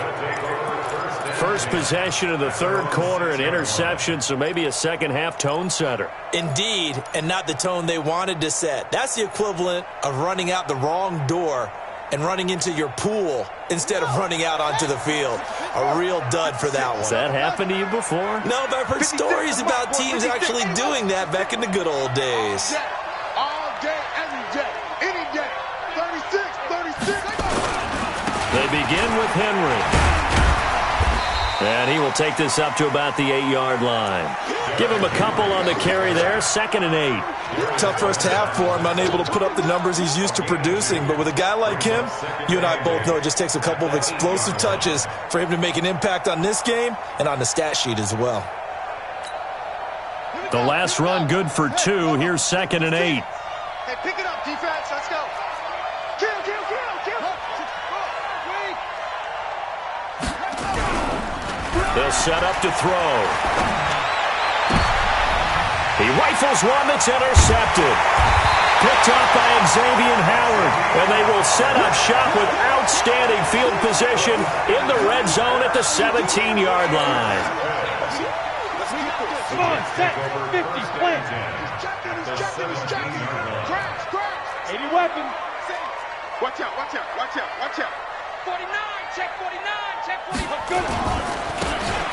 Speaker 1: First possession of the third quarter, an interception, so maybe a second-half tone setter.
Speaker 4: Indeed, and not the tone they wanted to set. That's the equivalent of running out the wrong door and running into your pool instead of running out onto the field. A real dud for that one.
Speaker 1: Has that happened to you before?
Speaker 4: No, but I've heard stories about teams actually doing that back in the good old days.
Speaker 2: All day, every day, any day. 36.
Speaker 1: They begin with Henry. And he will take this up to about the 8-yard line. Give him a couple on the carry there, 2nd and 8.
Speaker 4: Tough first half for him, unable to put up the numbers he's used to producing. But with a guy like him, you and I both know it just takes a couple of explosive touches for him to make an impact on this game and on the stat sheet as well.
Speaker 1: The last run good for 2. Here's 2nd and 8.
Speaker 2: Hey, pick it up, defense. Let's go. Kill.
Speaker 1: They'll set up to throw. He rifles one that's intercepted. Picked up by Xavier Howard. And they will set up shop with outstanding field position in the red zone at the 17-yard line.
Speaker 5: Come on, set. 50, plant.
Speaker 2: He's checking. Crash.
Speaker 5: 80 weapons.
Speaker 2: Watch out.
Speaker 6: 49, check 49.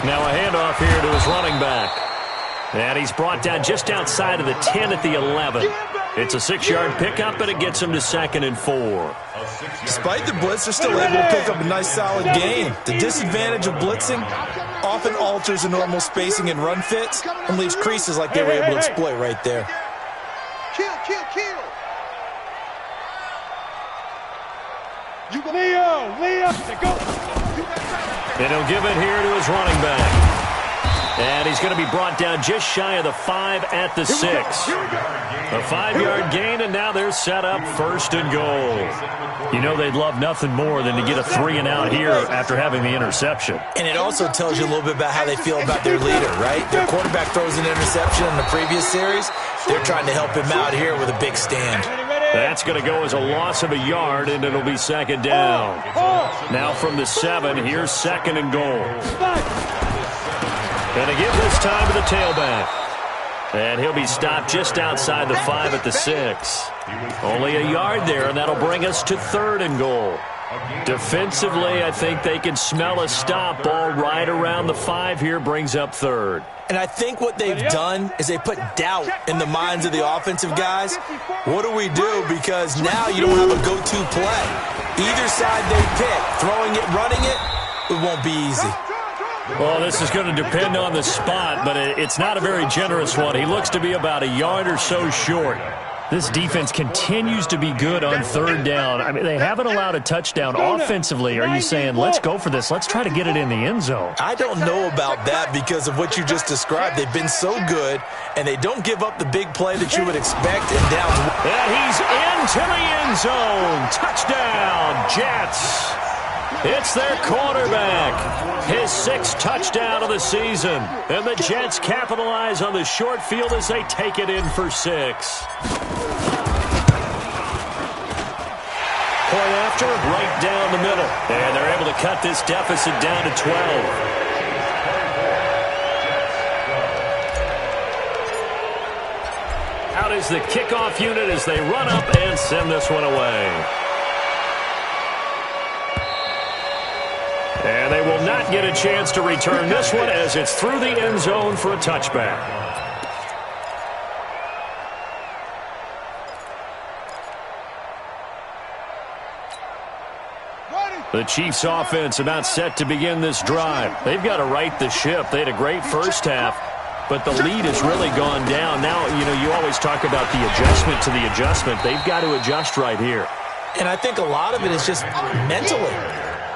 Speaker 1: Now a handoff here to his running back. And he's brought down just outside of the 10 at the 11. It's a 6-yard pickup, and it gets him to 2nd and 4.
Speaker 4: Despite the blitz, they're still able to pick up a nice solid gain. The disadvantage of blitzing often alters the normal spacing and run fits and leaves creases like they were able to exploit right there.
Speaker 2: Kill.
Speaker 5: Leo, go.
Speaker 1: And he'll give it here to his running back. And he's going to be brought down just shy of the 5 at the 6. A 5-yard gain, and now they're set up 1st and goal. You know they'd love nothing more than to get a 3-and-out here after having the interception.
Speaker 4: And it also tells you a little bit about how they feel about their leader, right? Their quarterback throws an interception in the previous series. They're trying to help him out here with a big stand.
Speaker 1: That's going to go as a loss of a yard, and it'll be 2nd down. Now from the 7, here's 2nd and goal. And to give this time to the tailback. And he'll be stopped just outside the 5 at the 6. Only a yard there, and that'll bring us to 3rd and goal. Defensively, I think they can smell a stop. Ball right around the 5 here brings up 3rd.
Speaker 4: And I think what they've done is they put doubt in the minds of the offensive guys. What do we do? Because now you don't have a go-to play. Either side they pick, throwing it, running it won't be easy.
Speaker 1: Well, this is going to depend on the spot, but it's not a very generous one. He looks to be about a yard or so short. This defense continues to be good on 3rd down. I mean, they haven't allowed a touchdown offensively. Are you saying, let's go for this, let's try to get it in the end zone?
Speaker 4: I don't know about that because of what you just described. They've been so good, and they don't give up the big play that you would expect.
Speaker 1: And he's into the end zone. Touchdown, Jets. It's their quarterback. His 6th touchdown of the season. And the Jets capitalize on the short field as they take it in for 6. Point after, right down the middle. And they're able to cut this deficit down to 12. Out is the kickoff unit as they run up and send this one away. And they will not get a chance to return this one as it's through the end zone for a touchback. The Chiefs offense about set to begin this drive. They've got to right the ship. They had a great first half. but the lead has really gone down. Now, you always talk about the adjustment to the adjustment. They've got to adjust right here.
Speaker 4: And I think a lot of it is just mentally.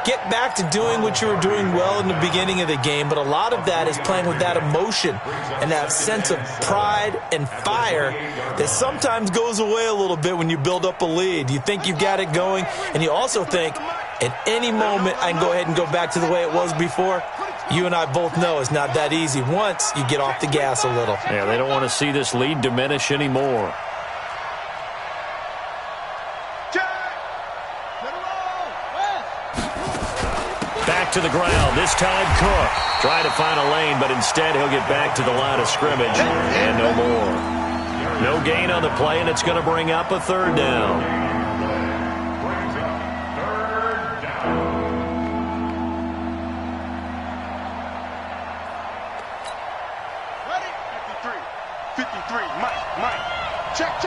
Speaker 4: Get back to doing what you were doing well in the beginning of the game, but a lot of that is playing with that emotion and that sense of pride and fire that sometimes goes away a little bit when you build up a lead. You think you've got it going, and you also think, at any moment I can go ahead and go back to the way it was before. You and I both know it's not that easy once you get off the gas a little.
Speaker 1: Yeah, they don't want to see this lead diminish anymore. Back to the ground. This time Cook. Trying to find a lane, but instead he'll get back to the line of scrimmage and no more. No gain on the play, and it's going to bring up a third down.
Speaker 2: Ready? 53. Mike. Check.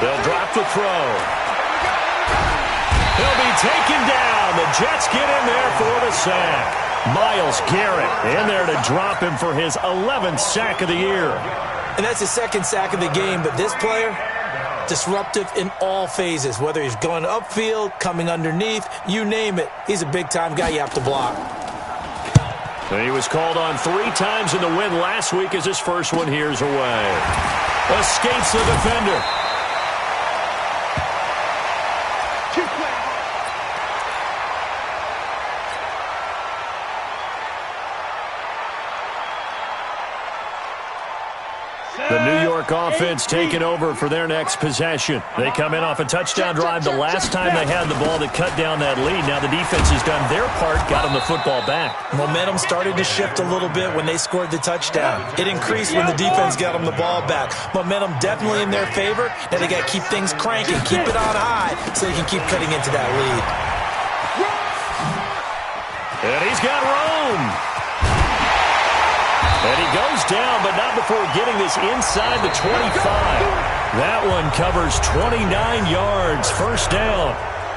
Speaker 1: They'll drop the throw. He'll be taken down. The Jets get in there for the sack. Myles Garrett in there to drop him for his 11th sack of the year.
Speaker 4: And that's his second sack of the game, but this player, disruptive in all phases, whether he's going upfield, coming underneath, you name it. He's a big-time guy you have to block.
Speaker 1: And he was called on 3 times in the win last week as his first one here's away. Escapes the defender. The New York offense taking over for their next possession. They come in off a touchdown drive the last time they had the ball that cut down that lead. Now the defense has done their part, got them the football back.
Speaker 4: Momentum started to shift a little bit when they scored the touchdown. It increased when the defense got them the ball back. Momentum definitely in their favor. Now they got to keep things cranking, keep it on high so they can keep cutting into that lead.
Speaker 1: And he's got room. And he goes down, but not before getting this inside the 25. That one covers 29 yards. First down.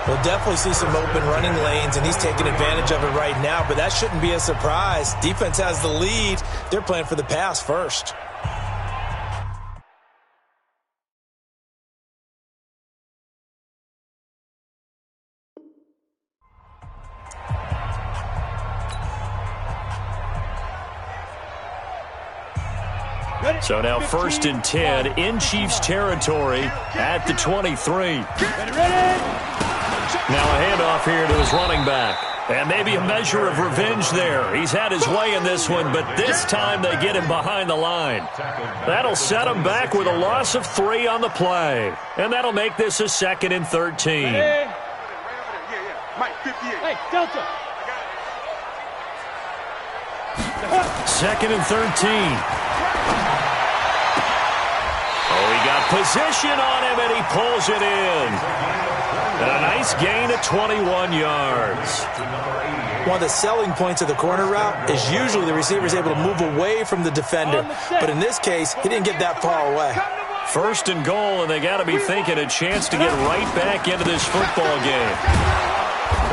Speaker 4: We'll definitely see some open running lanes, and he's taking advantage of it right now, but that shouldn't be a surprise. Defense has the lead. They're playing for the pass first.
Speaker 1: So now 1st and 10 in Chiefs territory at the 23. Now a handoff here to his running back. And maybe a measure of revenge there. He's had his way in this one, but this time they get him behind the line. That'll set him back with a loss of 3 on the play. And that'll make this a 2nd and 13.
Speaker 2: Mike, 58.
Speaker 5: Hey, Delta.
Speaker 1: 2nd and 13. Oh, he got position on him, and he pulls it in. And a nice gain of 21 yards.
Speaker 4: One of the selling points of the corner route is usually the receiver is able to move away from the defender. But in this case, he didn't get that far away.
Speaker 1: 1st and goal, and they got to be thinking a chance to get right back into this football game.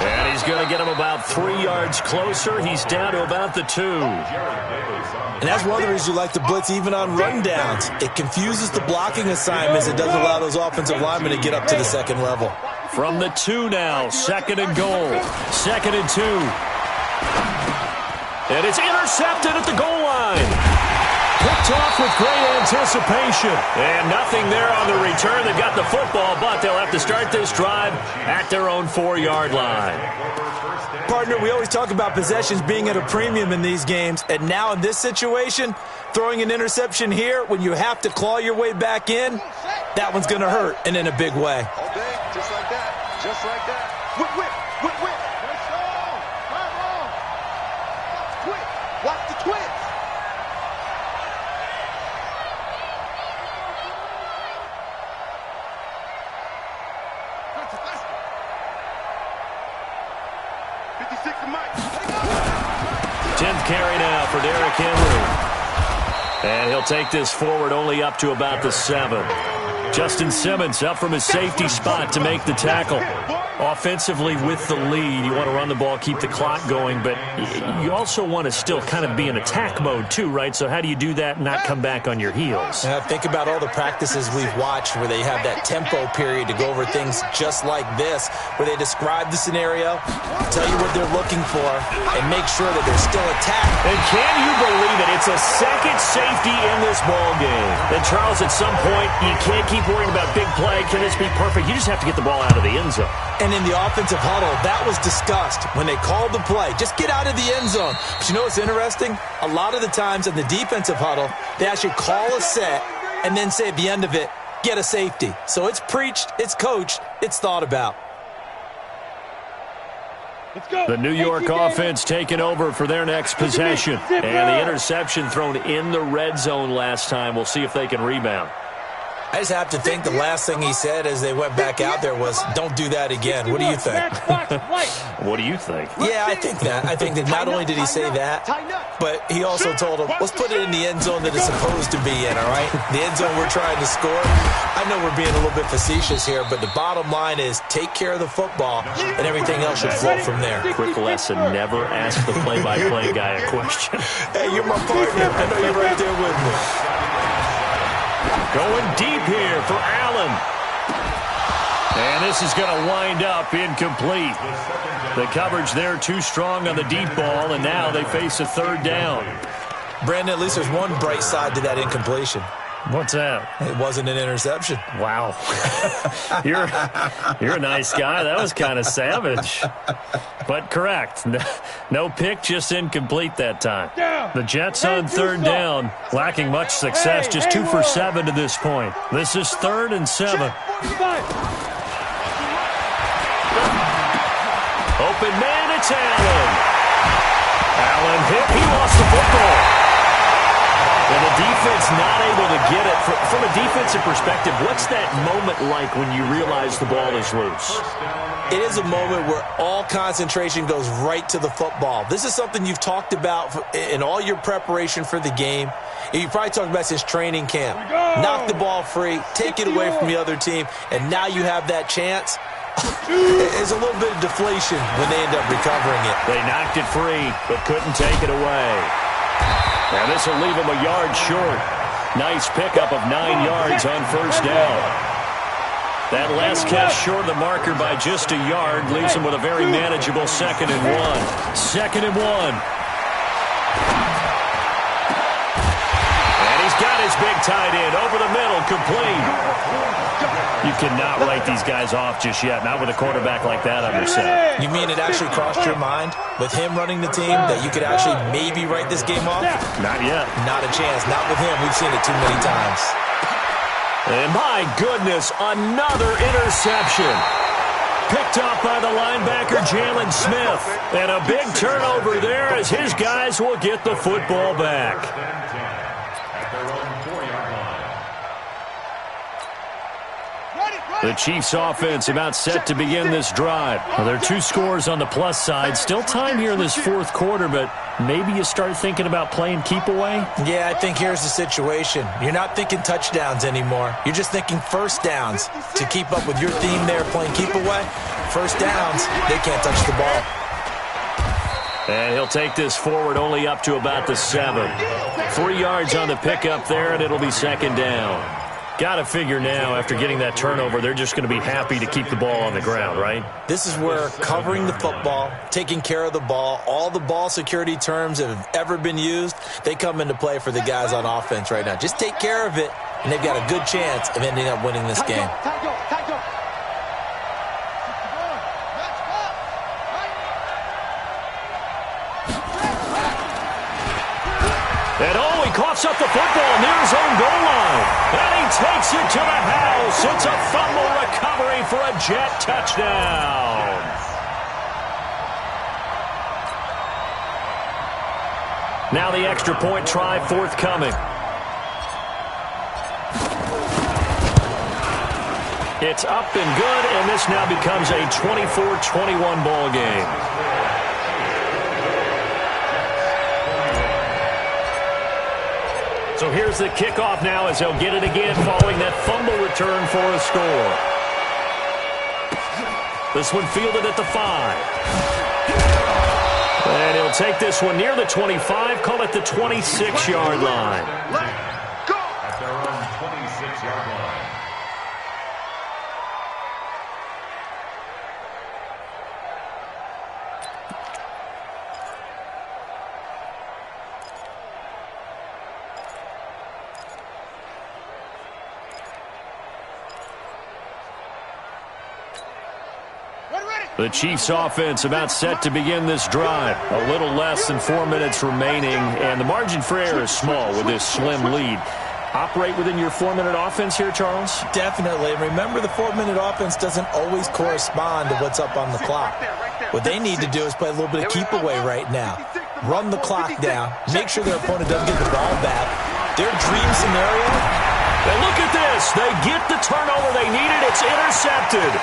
Speaker 1: And he's going to get him about 3 yards closer. He's down to about the 2.
Speaker 4: And that's one of the reasons you like to blitz even on rundowns. It confuses the blocking assignments. It doesn't allow those offensive linemen to get up to the second level.
Speaker 1: From the 2 now, 2nd and goal. 2nd and 2. And it's intercepted at the goal line. Picked off with great anticipation. And nothing there on the return. They've got the football, but they'll have to start this drive at their own 4-yard line.
Speaker 4: Partner, we always talk about possessions being at a premium in these games, and now in this situation, throwing an interception here when you have to claw your way back in, that one's going to hurt, and in a big way.
Speaker 2: All day, just like that. Just like that. Whip. Twitch. Watch the twitch.
Speaker 1: Carry now for Derrick Henry. And he'll take this forward only up to about the 7. Justin Simmons up from his safety spot to make the tackle. Offensively with the lead, you want to run the ball, keep the clock going, but you also want to still kind of be in attack mode too, right? So how do you do that and not come back on your heels?
Speaker 4: Think about all the practices we've watched where they have that tempo period to go over things just like this, where they describe the scenario, tell you what they're looking for, and make sure that they're still attacking.
Speaker 1: And can you believe it? It's a second safety in this ball game. And Charles, at some point, you can't keep worrying about big play. Can this be perfect? You just have to get the ball out of the end zone.
Speaker 4: And in the offensive huddle, that was discussed when they called the play. Just get out of the end zone. But you know what's interesting? A lot of the times in the defensive huddle, they actually call a set and then say at the end of it, get a safety. So it's preached, it's coached, it's thought about.
Speaker 5: Let's go.
Speaker 1: The New York offense taking over for their next possession. And the interception thrown in the red zone last time. We'll see if they can rebound.
Speaker 4: I just have to think the last thing he said as they went back out there was, don't do that again. What do you think?
Speaker 1: What do you think?
Speaker 4: Yeah, I think that. I think that not only did he say that, but he also told him, let's put it in the end zone that it's supposed to be in, all right? The end zone we're trying to score. I know we're being a little bit facetious here, but the bottom line is take care of the football, and everything else should flow from there.
Speaker 1: Quick lesson, never ask the play-by-play guy a question.
Speaker 4: Hey, you're my partner. I know you're right there with me.
Speaker 1: Going deep here for Allen. And this is going to wind up incomplete. The coverage there too strong on the deep ball, and now they face a third down.
Speaker 4: Brandon, at least there's one bright side to that incompletion.
Speaker 1: What's that?
Speaker 4: It wasn't an interception.
Speaker 1: Wow. You're a nice guy. That was kind of savage. But correct. No pick, just incomplete that time. The Jets on third down, lacking much success, just 2 for 7 to this point. This is 3rd and 7. Open man, it's Allen. Allen hit. He lost the football. And the defense not able to get it. From a defensive perspective, what's that moment like when you realize the ball is loose?
Speaker 4: It is a moment where all concentration goes right to the football. This is something you've talked about in all your preparation for the game. You probably talked about since training camp. Knock the ball free, take it away from the other team, and now you have that chance. There's a little bit of deflation when they end up recovering it.
Speaker 1: They knocked it free, but couldn't take it away. And this will leave them a yard short. Nice pickup of 9 yards on first down. That last catch short of the marker by just a yard leaves them with a very manageable 2nd and 1. 2nd and 1. And he's got his big tight end over the middle, complete. You cannot write these guys off just yet, not with a quarterback like that under center.
Speaker 4: You mean it actually crossed your mind with him running the team that you could actually maybe write this game off?
Speaker 1: Not yet.
Speaker 4: Not a chance. Not with him. We've seen it too many times.
Speaker 1: And my goodness, another interception. Picked off by the linebacker, Jalen Smith. And a big turnover there as his guys will get the football back. The Chiefs offense about set to begin this drive. Well, there are 2 scores on the plus side. Still time here in this 4th quarter, but maybe you start thinking about playing keep away?
Speaker 4: Yeah, I think here's the situation. You're not thinking touchdowns anymore. You're just thinking first downs. To keep up with your theme there, playing keep away, first downs, they can't touch the ball.
Speaker 1: And he'll take this forward only up to about the 7. 3 yards on the pickup there, and it'll be 2nd down. Got to figure now, after getting that turnover, they're just going to be happy to keep the ball on the ground, right?
Speaker 4: This is where covering the football, taking care of the ball, all the ball security terms that have ever been used, they come into play for the guys on offense right now. Just take care of it, and they've got a good chance of ending up winning this game.
Speaker 1: And he coughs up the football near his own goal line. And he takes it to the house. It's a fumble recovery for a Jet touchdown. Now the extra point try forthcoming. It's up and good, and this now becomes a 24-21 ball game. So here's the kickoff now as they'll get it again following that fumble return for a score. This one fielded at the 5. And he'll take this one near the 25, call it the 26-yard line.
Speaker 3: At their own 26-yard line.
Speaker 1: The Chiefs offense about set to begin this drive. A little less than 4 minutes remaining, and the margin for error is small with this slim lead. Operate within your 4-minute offense here, Charles?
Speaker 4: Definitely. Remember, the 4-minute offense doesn't always correspond to what's up on the clock. What they need to do is play a little bit of keep away right now. Run the clock down. Make sure their opponent doesn't get the ball back. Their dream scenario.
Speaker 1: And look at this. They get the turnover they needed. It's intercepted.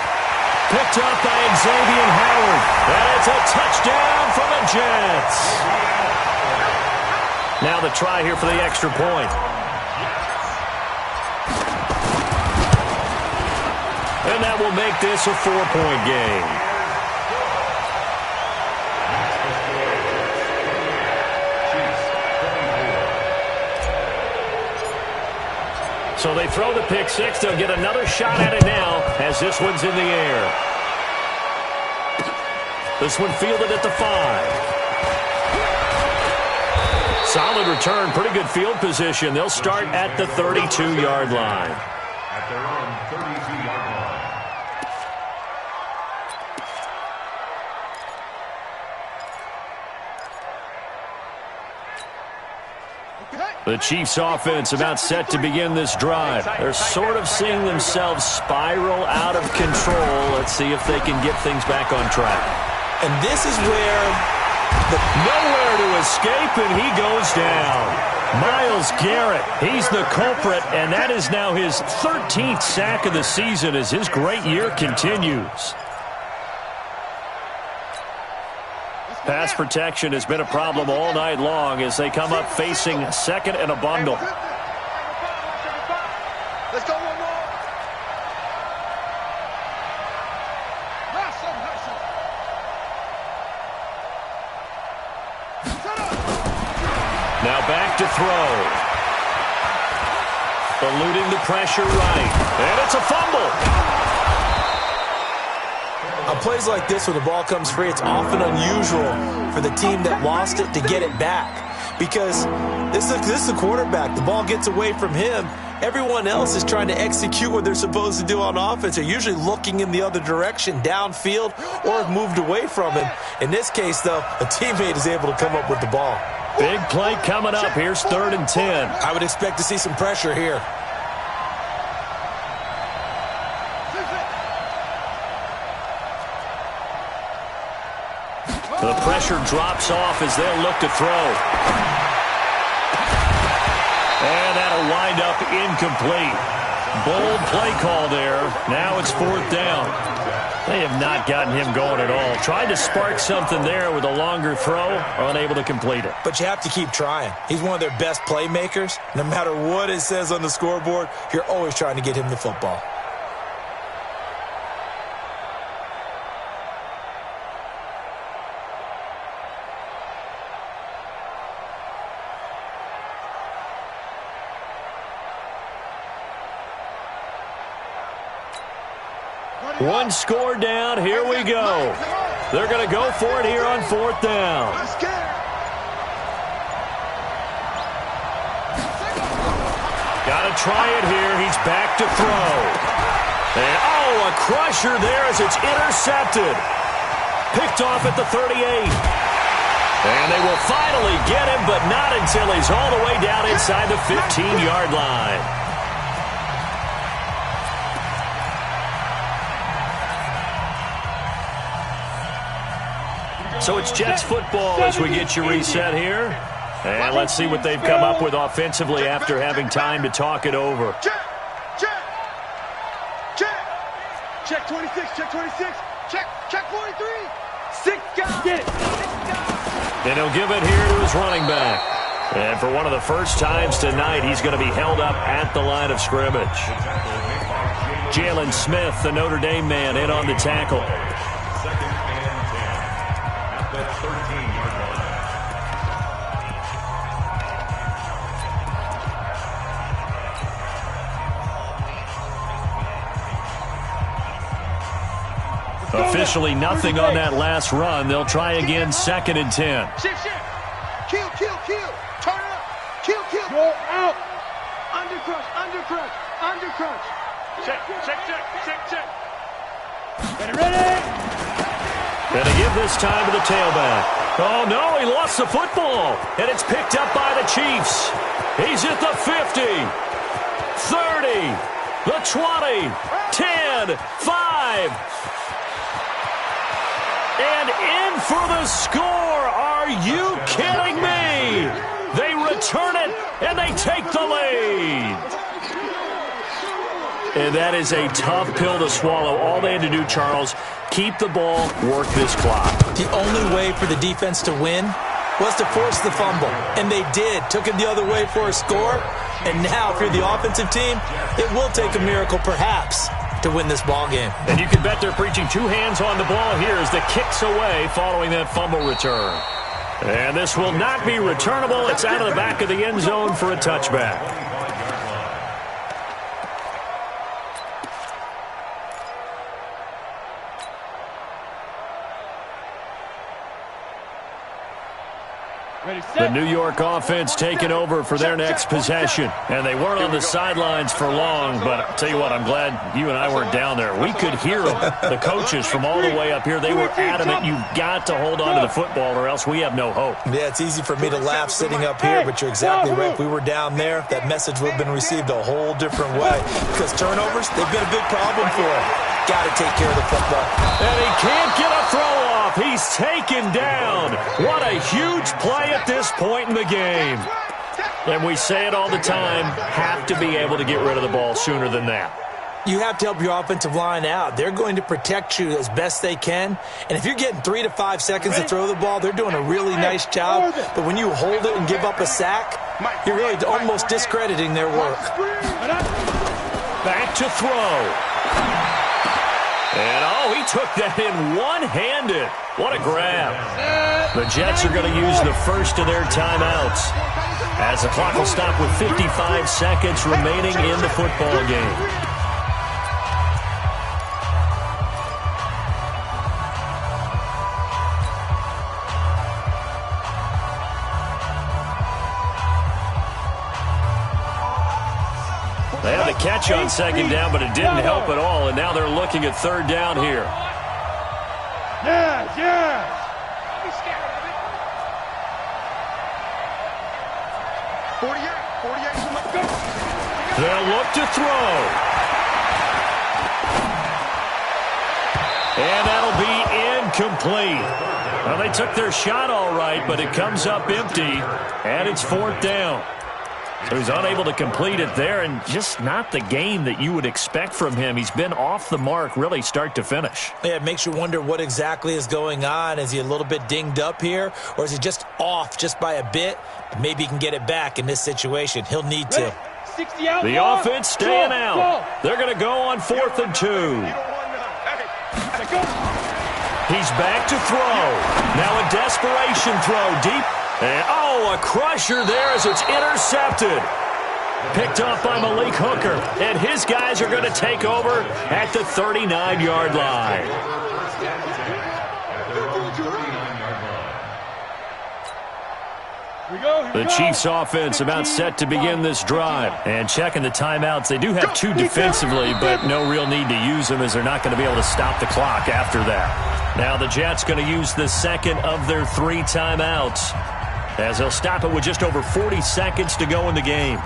Speaker 1: Picked up by Xavier Howard. And it's a touchdown for the Jets. Now the try here for the extra point. And that will make this a 4-point game. So they throw the pick six. They'll get another shot at it now as this one's in the air. This one fielded at the 5. Solid return, pretty good field position. They'll start at the 32-yard line.
Speaker 3: At their own 32-yard line.
Speaker 1: The Chiefs offense about set to begin this drive. They're sort of seeing themselves spiral out of control. Let's see if they can get things back on track.
Speaker 4: And this is where
Speaker 1: nowhere to escape, and he goes down. Myles Garrett, he's the culprit, and that is now his 13th sack of the season as his great year continues. Pass protection has been a problem all night long as they come up facing second and a bundle.
Speaker 2: Let's go one more.
Speaker 1: Now back to throw. Eluding the pressure right. And it's a fumble.
Speaker 4: On plays like this, when the ball comes free, it's often unusual for the team that lost it to get it back. Because this is the quarterback. The ball gets away from him. Everyone else is trying to execute what they're supposed to do on offense. They're usually looking in the other direction, downfield, or have moved away from him. In this case, though, a teammate is able to come up with the ball.
Speaker 1: Big play coming up. Here's 3rd and 10.
Speaker 4: I would expect to see some pressure here.
Speaker 1: The pressure drops off as they'll look to throw. And that'll wind up incomplete. Bold play call there. Now it's 4th down. They have not gotten him going at all. Tried to spark something there with a longer throw, unable to complete it.
Speaker 4: But you have to keep trying. He's one of their best playmakers. No matter what it says on the scoreboard, you're always trying to get him the football.
Speaker 1: One score down. Here we go. They're going to go for it here on 4th down. Got to try it here. He's back to throw. And, oh, a crusher there as it's intercepted. Picked off at the 38. And they will finally get him, but not until he's all the way down inside the 15-yard line. So it's Jets football as we get you reset here. And let's see what they've come up with offensively after having time to talk it over.
Speaker 2: Check. 26, check 26. Check 43. 6 guys.
Speaker 5: Get it.
Speaker 1: And he'll give it here to his running back. And for one of the first times tonight, he's going to be held up at the line of scrimmage. Jalen Smith, the Notre Dame man, in on the tackle.
Speaker 3: Second and 10 at the 13-yard line.
Speaker 1: Officially nothing on that last run. They'll try again, second and 10.
Speaker 2: Shift. Kill. Turn it up. Kill.
Speaker 5: Go out.
Speaker 2: Undercrunch.
Speaker 6: Check.
Speaker 5: Ready.
Speaker 1: And they give this time to the tailback. Oh, no, he lost the football. And it's picked up by the Chiefs. He's at the 50, 30, the 20, 10, 5. And in for the score. Are you kidding me? They return it, and they take the lead. And that is a tough pill to swallow. All they had to do, Charles, keep the ball, work this clock.
Speaker 4: The only way for the defense to win was to force the fumble. And they did. Took it the other way for a score. And now, if you're the offensive team, it will take a miracle, perhaps, to win this ball game.
Speaker 1: And you can bet they're preaching two hands on the ball here as the kick's away following that fumble return. And this will not be returnable. It's out of the back of the end zone for a touchback.
Speaker 5: Ready,
Speaker 1: The
Speaker 5: set.
Speaker 1: New York offense taking over for their next possession. And they weren't on the sidelines for long, but I'll tell you what, I'm glad you and I weren't down there. We could hear them, the coaches from all the way up here. They were adamant, you've got to hold on to the football or else we have no hope.
Speaker 4: Yeah, it's easy for me to laugh sitting up here, but you're exactly right. If we were down there, that message would have been received a whole different way. Because turnovers, they've been a big problem for him. Got to take care of the football.
Speaker 1: And he can't get a throw off. He's taken down. What a huge play at this point in the game. And we say it all the time, have to be able to get rid of the ball sooner than that.
Speaker 4: You have to help your offensive line out. They're going to protect you as best they can. And if you're getting 3 to 5 seconds to throw the ball, they're doing a really nice job. But when you hold it and give up a sack, you're really almost discrediting their work.
Speaker 1: Back to throw. And, oh, he took that in one-handed. What a grab. The Jets are going to use the first of their timeouts as the clock will stop with 55 seconds remaining in the football game. They had the catch on second down, but it didn't help at all, and now they're looking at third down here.
Speaker 5: Yes.
Speaker 6: Don't be scared of it.
Speaker 2: 48. Go.
Speaker 1: They'll look to throw. And that'll be incomplete. Well, they took their shot all right, but it comes up empty, and it's fourth down. So he's unable to complete it there, and just not the game that you would expect from him. He's been off the mark really start to finish.
Speaker 4: Yeah, it makes you wonder what exactly is going on. Is he a little bit dinged up here, or is he just off just by a bit? Maybe he can get it back in this situation. He'll need to.
Speaker 5: 60 out.
Speaker 1: The offense staying out. They're going to go on 4th and 2. He's back to throw. Now a desperation throw deep. And, oh, a crusher there as it's intercepted. Picked off by Malik Hooker. And his guys are going to take over at the 39-yard line. The Chiefs offense about set to begin this drive. And checking the timeouts, they do have 2 defensively, but no real need to use them as they're not going to be able to stop the clock after that. Now the Jets going to use the second of their 3 timeouts as they'll stop it with just over 40 seconds to go in the game.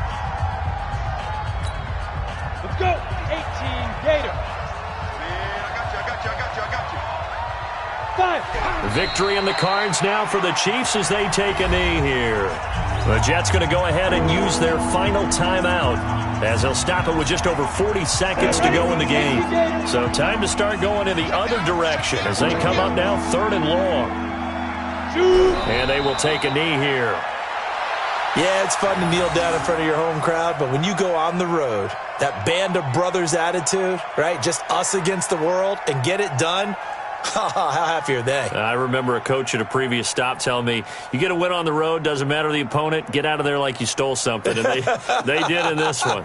Speaker 5: Let's go. 18 Gator.
Speaker 2: I got you.
Speaker 5: 5.
Speaker 1: Victory in the cards now for the Chiefs as they take a knee here. The Jets going to go ahead and use their final timeout as they'll stop it with just over 40 seconds to go in the game. So time to start going in the other direction as they come up now 3rd and long. And they will take a knee here.
Speaker 4: Yeah, it's fun to kneel down in front of your home crowd, but when you go on the road, that band of brothers attitude, right, just us against the world, and get it done, how happy are they?
Speaker 1: I remember a coach at a previous stop telling me, you get a win on the road, doesn't matter the opponent, get out of there like you stole something, and they did in this one.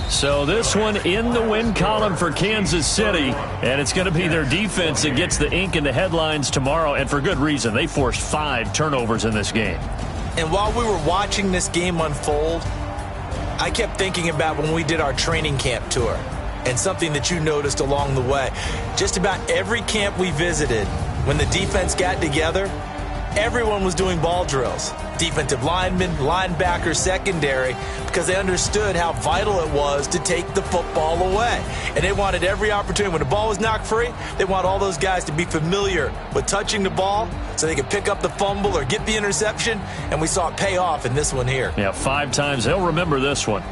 Speaker 1: So this one in the win column for Kansas City, and it's going to be their defense that gets the ink in the headlines tomorrow, and for good reason. They forced 5 turnovers in this game.
Speaker 4: And while we were watching this game unfold, I kept thinking about when we did our training camp tour and something that you noticed along the way. Just about every camp we visited, when the defense got together, everyone was doing ball drills. Defensive linemen, linebackers, secondary, because they understood how vital it was to take the football away. And they wanted every opportunity. When the ball was knocked free, they want all those guys to be familiar with touching the ball so they could pick up the fumble or get the interception, and we saw it pay off in this one here.
Speaker 1: Yeah, 5 times. They'll remember this one.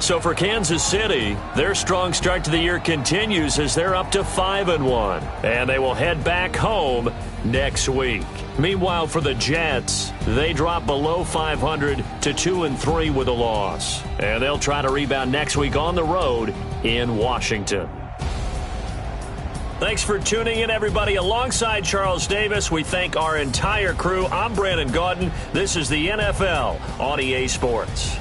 Speaker 1: So for Kansas City, their strong start to the year continues as they're up to 5-1. And they will head back home next week. Meanwhile, for the Jets, they drop below 500 to 2-3 with a loss. And they'll try to rebound next week on the road in Washington. Thanks for tuning in, everybody. Alongside Charles Davis, we thank our entire crew. I'm Brandon Gaudin. This is the NFL on EA Sports.